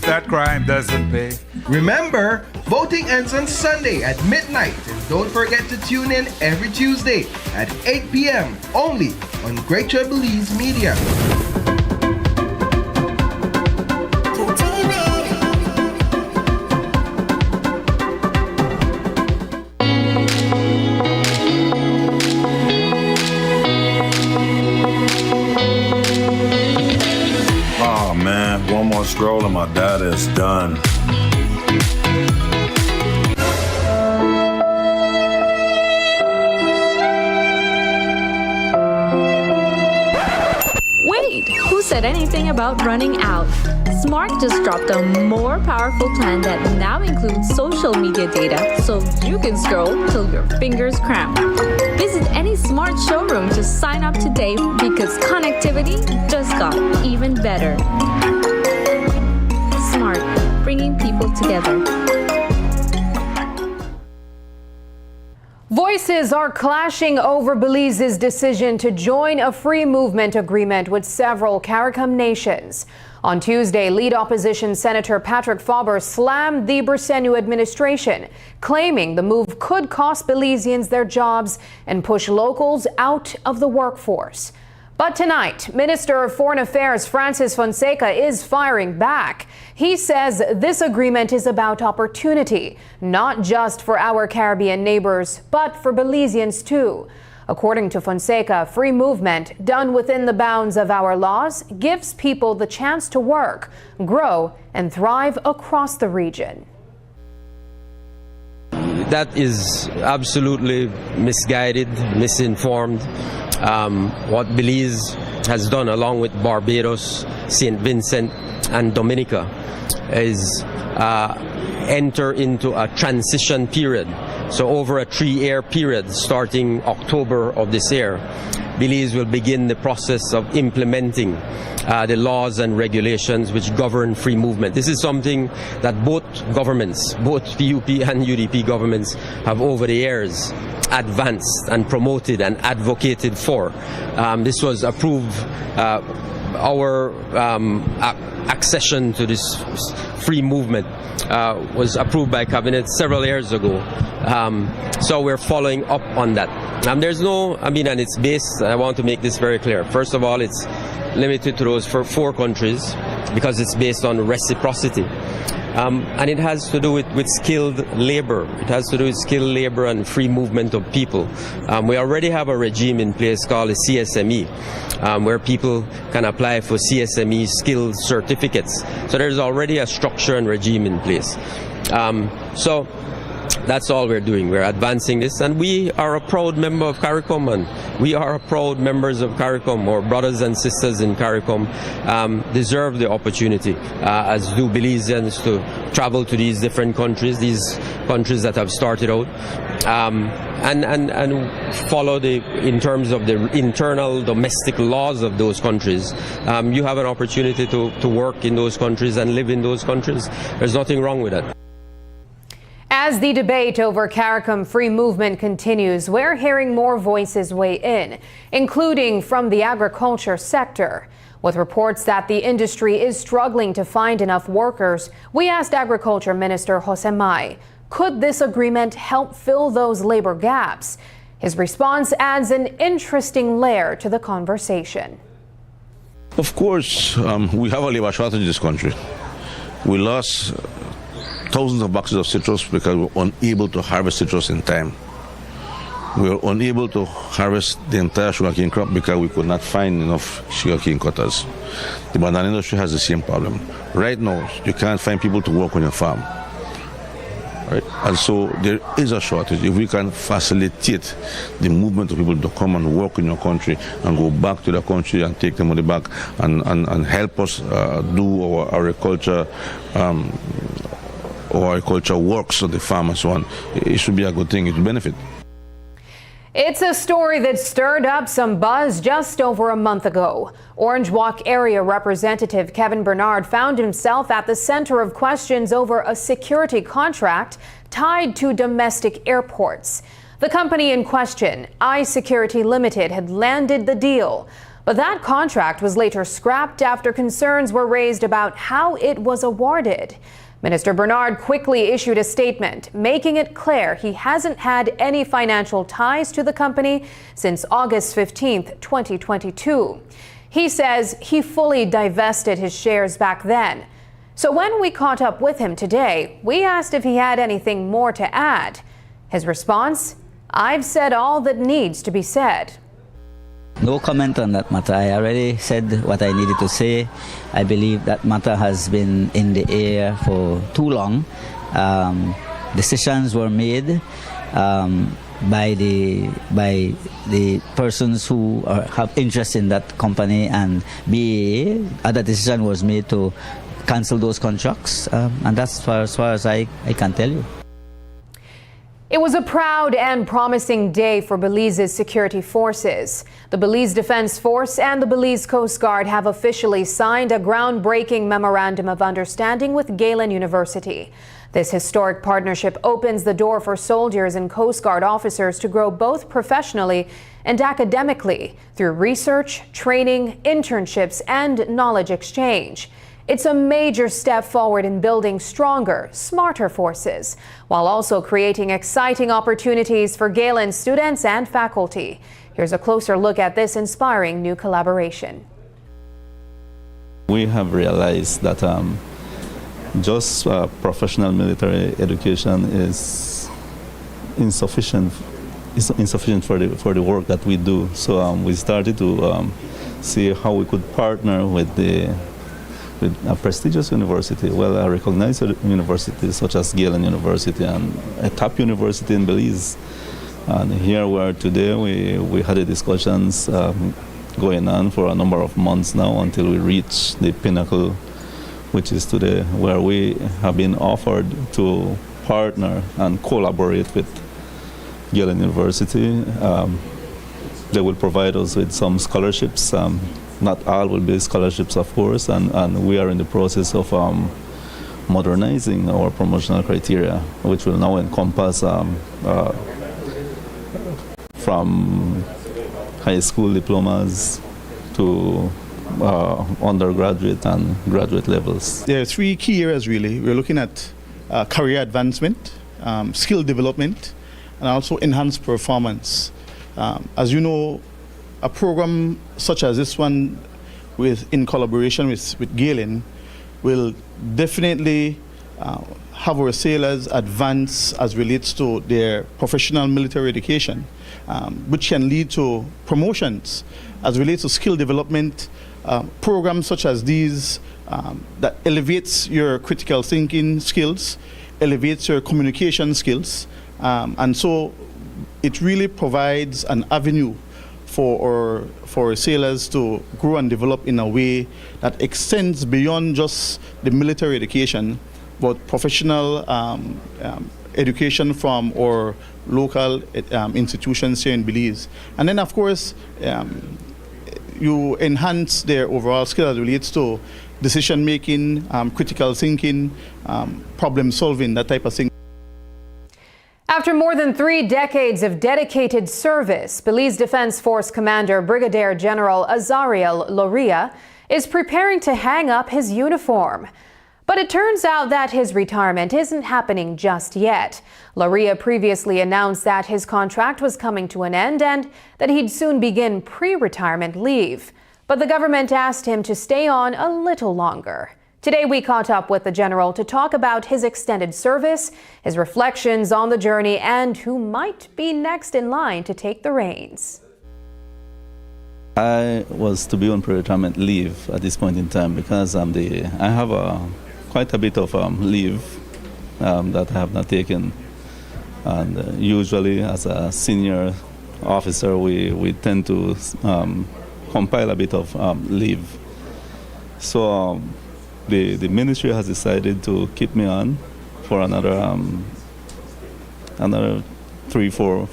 that crime doesn't pay. Remember, voting ends on Sunday at midnight, and don't forget to tune in every Tuesday at 8 p.m. only on Great Jubilees Media. Oh man, one more stroll and my data is done. Wait, who said anything about running out? Smart just dropped a more powerful plan that now includes social media data, so you can scroll till your fingers cramp. Visit any Smart showroom to sign up today because connectivity just got even better. Smart, bringing people together. Voices are clashing over Belize's decision to join a free movement agreement with several Caricom nations. On Tuesday, lead opposition Senator Patrick Faber slammed the Briceño administration, claiming the move could cost Belizeans their jobs and push locals out of the workforce. But tonight, Minister of Foreign Affairs Francis Fonseca is firing back. He says this agreement is about opportunity, not just for our Caribbean neighbors, but for Belizeans too. According to Fonseca, free movement done within the bounds of our laws gives people the chance to work, grow, and thrive across the region. That is absolutely misguided, misinformed. What Belize has done, along with Barbados, St. Vincent, and Dominica, is enter into a transition period. So over a 3-year period, starting October of this year, Belize will begin the process of implementing the laws and regulations which govern free movement. This is something that both governments, both PUP and UDP governments, have over the years advanced and promoted and advocated for. This was approved, our accession to this free movement was approved by Cabinet several years ago. So we're following up on that. There's no, and it's based, I want to make this very clear. First of all, it's limited to those for 4 countries because it's based on reciprocity. and it has to do with skilled labor. It has to do with skilled labor and free movement of people. We already have a regime in place called the CSME, where people can apply for CSME skilled certificates. So there's already a structure and regime in place. So that's all we're doing. We're advancing this, and we are a proud member of Caricom, and we are a proud members of Caricom. Our brothers and sisters in Caricom deserve the opportunity, as do Belizeans, to travel to these different countries, these countries that have started out, and follow in terms of the internal domestic laws of those countries. You have an opportunity to work in those countries and live in those countries. There's nothing wrong with that. As the debate over Caricom free movement continues, we're hearing more voices weigh in, including from the agriculture sector. With reports that the industry is struggling to find enough workers, we asked Agriculture Minister Jose Mai, could this agreement help fill those labor gaps? His response adds an interesting layer to the conversation. Of course, we have a labor shortage in this country. We lost thousands of boxes of citrus because we were unable to harvest citrus in time. We were unable to harvest the entire sugarcane crop because we could not find enough sugarcane cutters. The banana industry has the same problem. Right now, you can't find people to work on your farm. Right? And so there is a shortage. If we can facilitate the movement of people to come and work in your country and go back to the country and take the money back and help us do our agriculture works on the farm and so on, it should be a good thing. It will benefit. It's a story that stirred up some buzz just over a month ago. Orange Walk area representative Kevin Bernard found himself at the center of questions over a security contract tied to domestic airports. The company in question, iSecurity Limited, had landed the deal. But that contract was later scrapped after concerns were raised about how it was awarded. Minister Bernard quickly issued a statement, making it clear he hasn't had any financial ties to the company since August 15th, 2022. He says he fully divested his shares back then. So when we caught up with him today, we asked if he had anything more to add. His response, "I've said all that needs to be said." No comment on that matter. I already said what I needed to say. I believe that matter has been in the air for too long. Decisions were made by the persons who have interest in that company, and BAA. Other decision was made to cancel those contracts, and that's as far as I can tell you. It was a proud and promising day for Belize's security forces. The Belize Defense Force and the Belize Coast Guard have officially signed a groundbreaking memorandum of understanding with Galen University. This historic partnership opens the door for soldiers and Coast Guard officers to grow both professionally and academically through research, training, internships, and knowledge exchange. It's a major step forward in building stronger, smarter forces, while also creating exciting opportunities for Galen students and faculty. Here's a closer look at this inspiring new collaboration. We have realized that just professional military education is insufficient. It's insufficient for the work that we do. So we started to see how we could partner with a prestigious university, a recognized university such as Galen University and a top university in Belize. And here we are today. We had the discussions going on for a number of months now until we reach the pinnacle, which is today, where we have been offered to partner and collaborate with Galen University. They will provide us with some scholarships. Not all will be scholarships, of course, and we are in the process of modernizing our promotional criteria, which will now encompass from high school diplomas to undergraduate and graduate levels. There are three key areas, really. We're looking at career advancement, skill development, and also enhanced performance. As you know, a program such as this one, in collaboration with Galen, will definitely have our sailors advance as relates to their professional military education, which can lead to promotions as relates to skill development, programs such as these that elevates your critical thinking skills, elevates your communication skills, and so it really provides an avenue for sailors to grow and develop in a way that extends beyond just the military education, but professional education from our local institutions here in Belize. And then, of course, you enhance their overall skill as it relates to decision making, critical thinking, problem solving, that type of thing. After more than 3 decades of dedicated service, Belize Defense Force Commander Brigadier General Azariel Loria is preparing to hang up his uniform. But it turns out that his retirement isn't happening just yet. Loria previously announced that his contract was coming to an end and that he'd soon begin pre-retirement leave. But the government asked him to stay on a little longer. Today we caught up with the general to talk about his extended service, his reflections on the journey, and who might be next in line to take the reins. I was to be on pre-retirement leave at this point in time because I have quite a bit of leave that I have not taken. And usually as a senior officer, we tend to compile a bit of leave. So the ministry has decided to keep me on for another 3, 4,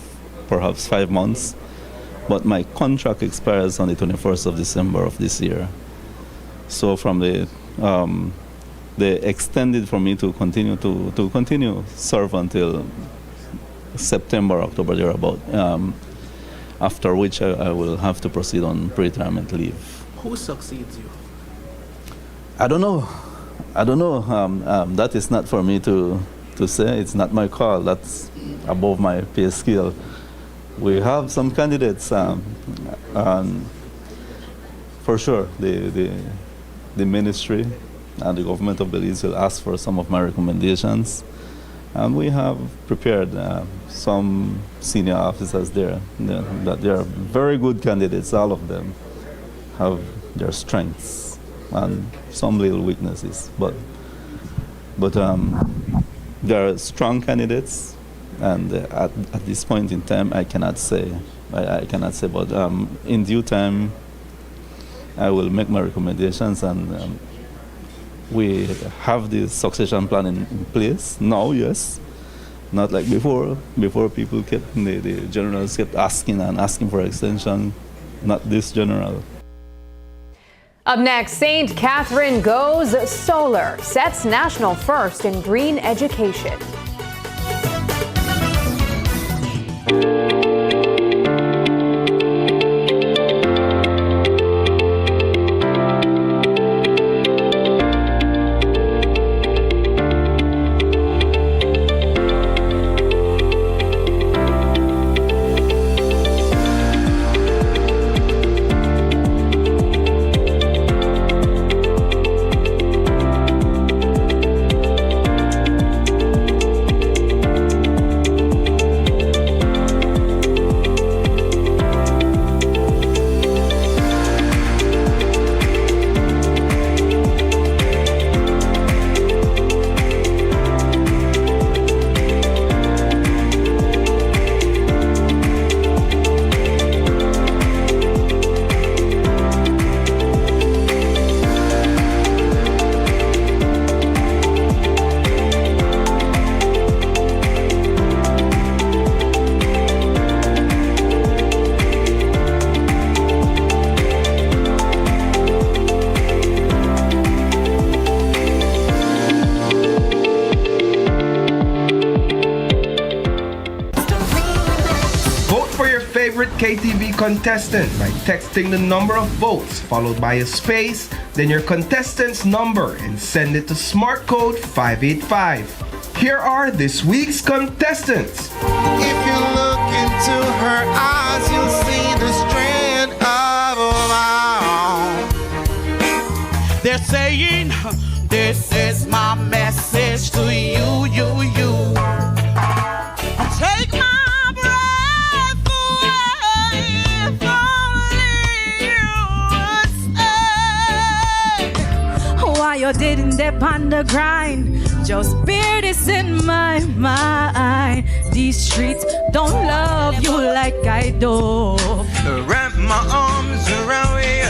perhaps 5 months. But my contract expires on the 21st of December of this year. So from they extended for me to continue serve until September, October, thereabout. After which I will have to proceed on pre-retirement leave. Who succeeds you? I don't know. That is not for me to say. It's not my call. That's above my pay scale. We have some candidates, and for sure the ministry and the government of Belize will ask for some of my recommendations. And we have prepared some senior officers there that they are very good candidates. All of them have their strengths and some little weaknesses, but they are strong candidates. And at this point in time, I cannot say. But in due time, I will make my recommendations, and we have the succession plan in place now. Yes, not like before. Before people kept the generals kept asking for extension. Not this general. Up next, St. Catherine goes solar, sets national first in green education. KTV contestant by texting the number of votes followed by a space, then your contestant's number, and send it to smart code 585. Here are this week's contestants. If you look into her eyes, you'll see the strand of a vow. They're saying This is my message to you, you. Take my breath away if only you would stay. Why you didn't dip on the grind? Just bear this in my mind. These streets don't love you like I do. Wrap my arms around you.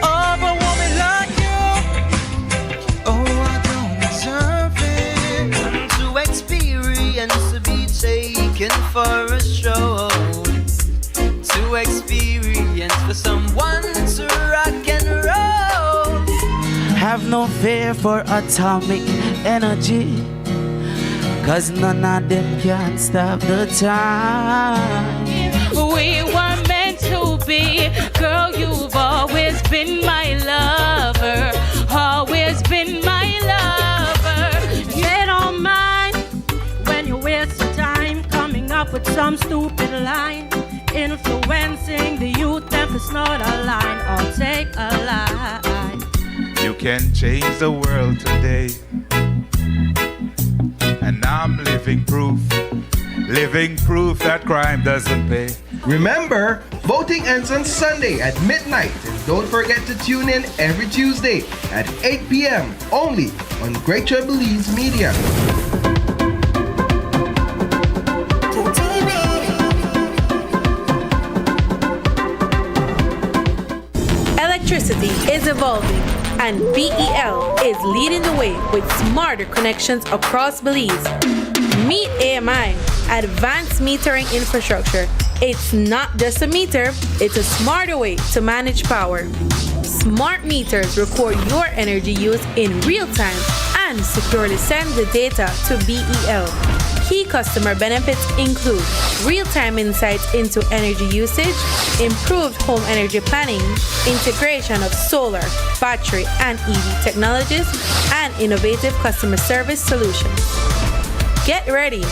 Of a woman like you. Oh, I don't deserve it. To experience to be taken for a stroll. To experience for someone to rock and roll. Have no fear for atomic energy, 'cause none of them can stop the time. We were meant to be. Girl, you've always been my lover. Always been my lover. They don't mind when you waste your time coming up with some stupid line, influencing the youth. If it's not a line, or take a line. You can change the world today, and I'm living proof that crime doesn't pay. Remember, voting ends on Sunday at midnight. And don't forget to tune in every Tuesday at 8 p.m. only on Greater Belize Media. Electricity is evolving, and BEL is leading the way with smarter connections across Belize. Meet AMI, Advanced Metering Infrastructure. It's not just a meter, it's a smarter way to manage power. Smart meters record your energy use in real time and securely send the data to BEL. Key customer benefits include real-time insights into energy usage, improved home energy planning, integration of solar, battery, and EV technologies, and innovative customer service solutions. Get ready!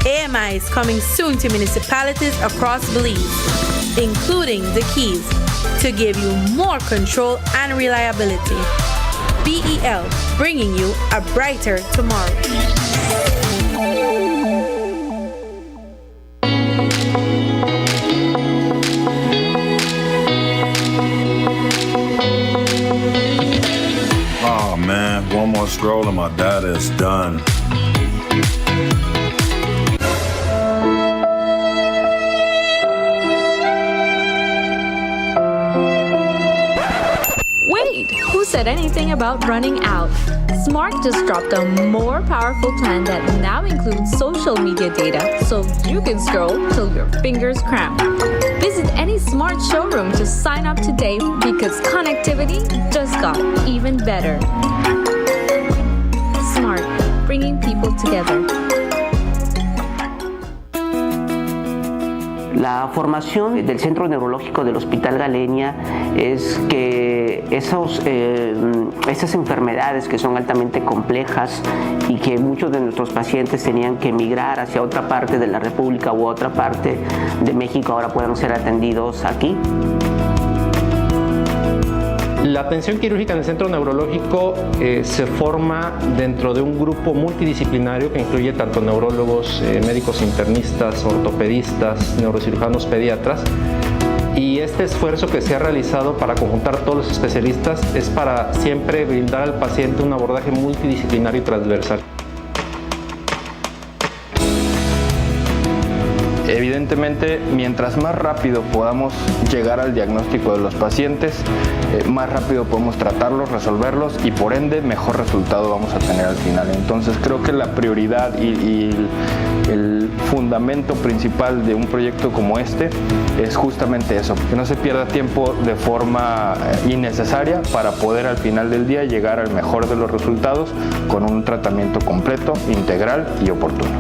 AMI is coming soon to municipalities across Belize, including the Keys, to give you more control and reliability. BEL, bringing you a brighter tomorrow. Oh man, one more scroll and my data is done. Wait, who said anything about running out? Smart just dropped a more powerful plan that now includes social media data, so you can scroll till your fingers cramp. Visit any Smart showroom to sign up today, because connectivity just got even better. Smart, bringing people together. La formación del Centro Neurológico del Hospital Galenia es que esas enfermedades que son altamente complejas y que muchos de nuestros pacientes tenían que emigrar hacia otra parte de la República u otra parte de México ahora puedan ser atendidos aquí. La atención quirúrgica en el centro neurológico se forma dentro de un grupo multidisciplinario que incluye tanto neurólogos, médicos internistas, ortopedistas, neurocirujanos, pediatras. Y este esfuerzo que se ha realizado para conjuntar todos los especialistas es para siempre brindar al paciente un abordaje multidisciplinario y transversal. Evidentemente, mientras más rápido podamos llegar al diagnóstico de los pacientes, más rápido podemos tratarlos, resolverlos y por ende mejor resultado vamos a tener al final. Entonces creo que la prioridad y el fundamento principal de un proyecto como este es justamente eso, que no se pierda tiempo de forma innecesaria para poder al final del día llegar al mejor de los resultados con un tratamiento completo, integral y oportuno.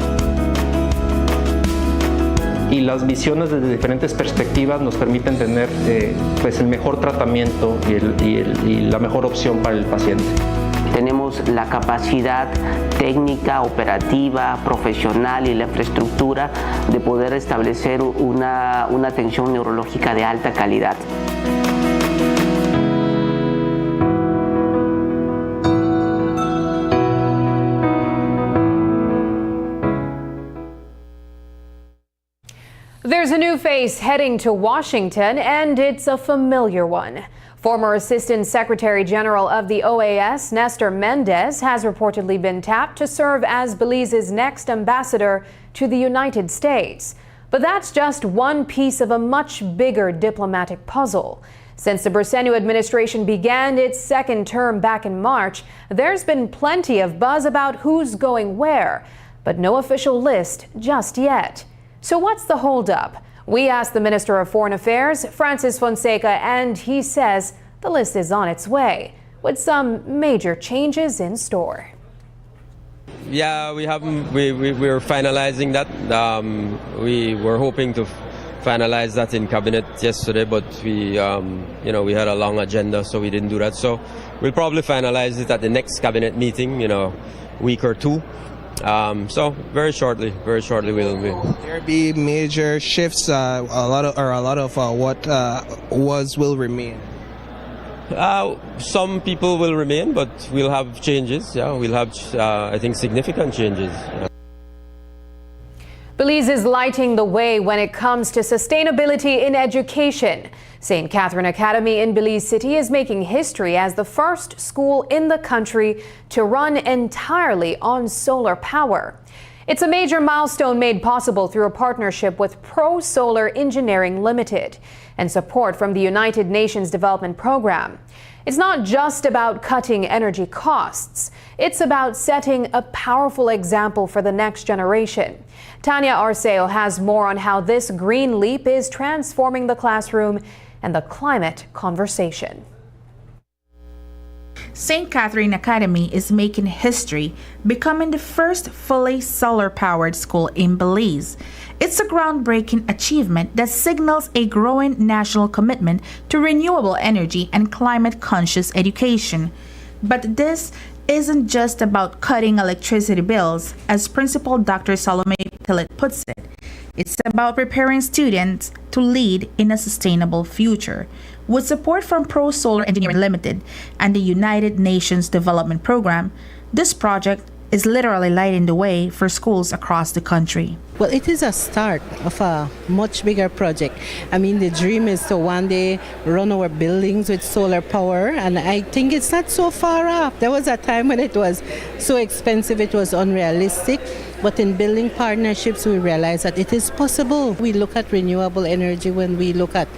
Y las visiones desde diferentes perspectivas nos permiten tener pues el mejor tratamiento y la mejor opción para el paciente. Tenemos la capacidad técnica, operativa, profesional y la infraestructura de poder establecer una atención neurológica de alta calidad. There's a new face heading to Washington, and it's a familiar one. Former Assistant Secretary General of the OAS, Nestor Mendez, has reportedly been tapped to serve as Belize's next ambassador to the United States. But that's just one piece of a much bigger diplomatic puzzle. Since the Briceño administration began its second term back in March, there's been plenty of buzz about who's going where, but no official list just yet. So what's the holdup? We asked the Minister of Foreign Affairs, Francis Fonseca, and he says the list is on its way, with some major changes in store. Yeah, we're finalizing that. We were hoping to finalize that in cabinet yesterday, but we had a long agenda, so we didn't do that. So we'll probably finalize it at the next cabinet meeting, week or two. So very shortly we'll be. There be major shifts. A lot of what was will remain. Some people will remain, but we'll have changes. Yeah, we'll have I think significant changes. Belize is lighting the way when it comes to sustainability in education. St. Catherine Academy in Belize City is making history as the first school in the country to run entirely on solar power. It's a major milestone made possible through a partnership with Pro Solar Engineering Limited and support from the United Nations Development Program. It's not just about cutting energy costs. It's about setting a powerful example for the next generation. Tanya Arceo has more on how this green leap is transforming the classroom and the climate conversation. St. Catherine Academy is making history, becoming the first fully solar-powered school in Belize. It's a groundbreaking achievement that signals a growing national commitment to renewable energy and climate-conscious education. But this isn't just about cutting electricity bills, as Principal Dr. Salome Pillet puts it. It's about preparing students to lead in a sustainable future. With support from Pro Solar Engineering Limited and the United Nations Development Program, this project is literally lighting the way for schools across the country. Well, it is a start of a much bigger project. I mean, the dream is to one day run our buildings with solar power, and I think it's not so far off. There was a time when it was so expensive it was unrealistic, but in building partnerships we realize that it is possible. We look at renewable energy when we look at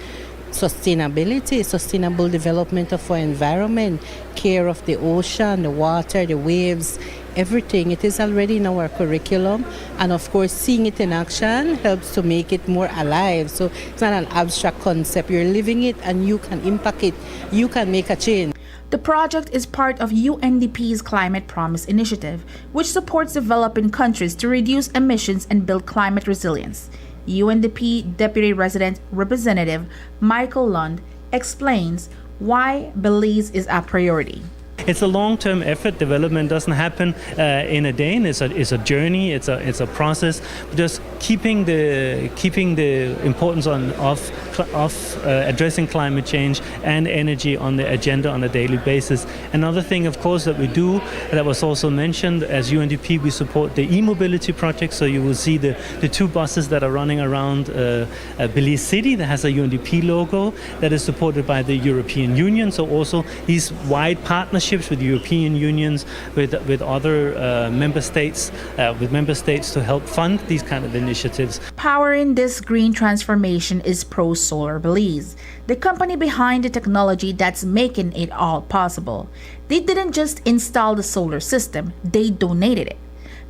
sustainability, sustainable development of our environment, care of the ocean, the water, the waves, everything. It is already in our curriculum, and of course seeing it in action helps to make it more alive. So it's not an abstract concept. You're living it and you can impact it. You can make a change. The project is part of UNDP's Climate Promise initiative, which supports developing countries to reduce emissions and build climate resilience. UNDP Deputy Resident Representative Michael Lund explains why Belize is a priority. It's a long-term effort. Development doesn't happen in a day. It's a journey. It's a process. Just keeping the importance of addressing climate change and energy on the agenda on a daily basis. Another thing, of course, that we do that was also mentioned as UNDP, we support the e-mobility project. So you will see the two buses that are running around Belize City that has a UNDP logo that is supported by the European Union. So also these wide partnerships with European unions, with other member states to help fund these kind of initiatives. Powering this green transformation is Pro Solar Belize, the company behind the technology that's making it all possible. They didn't just install the solar system, they donated it.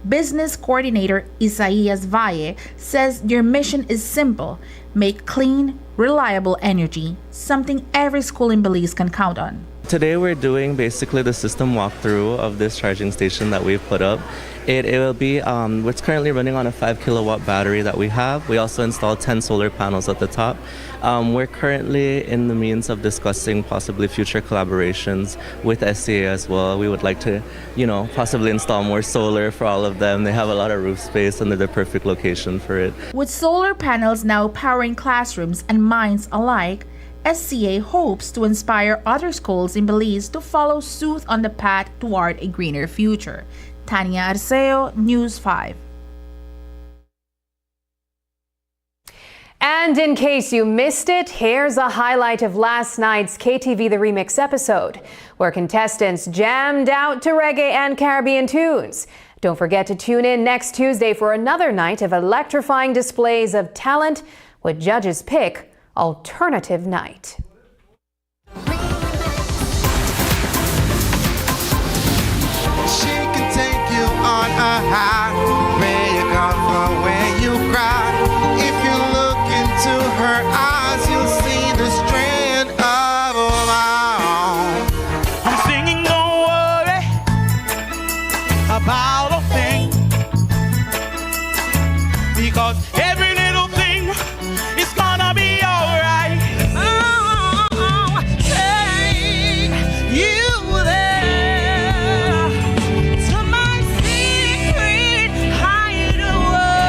Business coordinator Isaias Valle says their mission is simple: make clean, reliable energy something every school in Belize can count on. Today we're doing basically the system walkthrough of this charging station that we've put up. It will be, it's currently running on a 5 kilowatt battery that we have. We also installed 10 solar panels at the top. We're currently in the means of discussing possibly future collaborations with SCA as well. We would like to, possibly install more solar for all of them. They have a lot of roof space and they're the perfect location for it. With solar panels now powering classrooms and minds alike, SCA hopes to inspire other schools in Belize to follow suit on the path toward a greener future. Tanya Arceo, News 5. And in case you missed it, here's a highlight of last night's KTV The Remix episode, where contestants jammed out to reggae and Caribbean tunes. Don't forget to tune in next Tuesday for another night of electrifying displays of talent with Judges Pick Alternative Night. She can take you on a high, where you come from, where you cry. If you look into her eyes, you'll see the strand of my own. I'm singing, don't worry about a thing, because every little thing is gonna be alright. Take you there to my secret hideaway.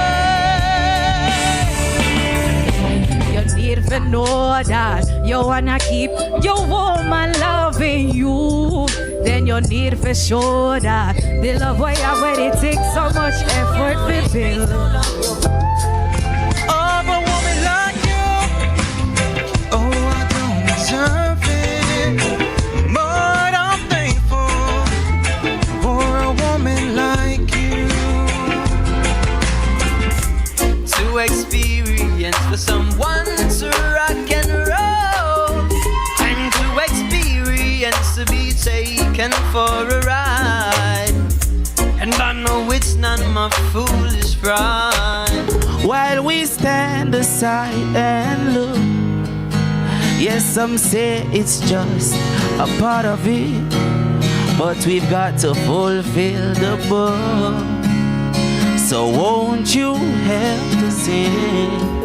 You need to know that you wanna keep your woman loving you. Then you need to show that the love way I wait, it takes so much effort to build. Of a woman like you, oh, I don't deserve it, but I'm thankful for a woman like you. To experience for someone to rock and roll, and to experience to be taken for a ride. And I know it's not my foolish pride. While we stand aside and look, yes, some say it's just a part of it, but we've got to fulfill the book. So won't you help to sing?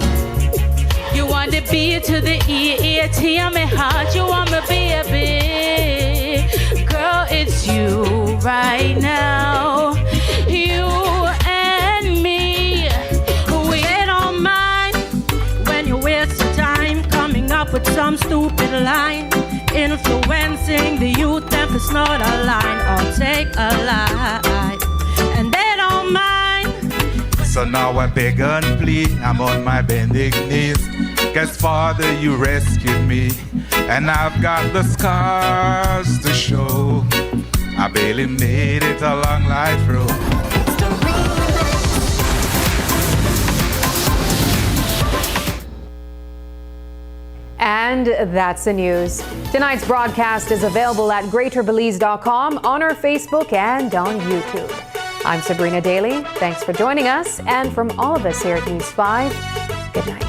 You want the B to the E to my heart. You want my baby, girl. It's you right now. You and me. We don't mind when you waste your time coming up with some stupid line, influencing the youth. If it's not a line, or take a lie, and they don't mind. So now I beg and plead, I'm on my bending knees. Guess Father, you rescued me, and I've got the scars to show. I barely made it a long life road. And that's the news. Tonight's broadcast is available at greaterbelize.com, on our Facebook, and on YouTube. I'm Sabrina Daly. Thanks for joining us. And from all of us here at News 5, good night.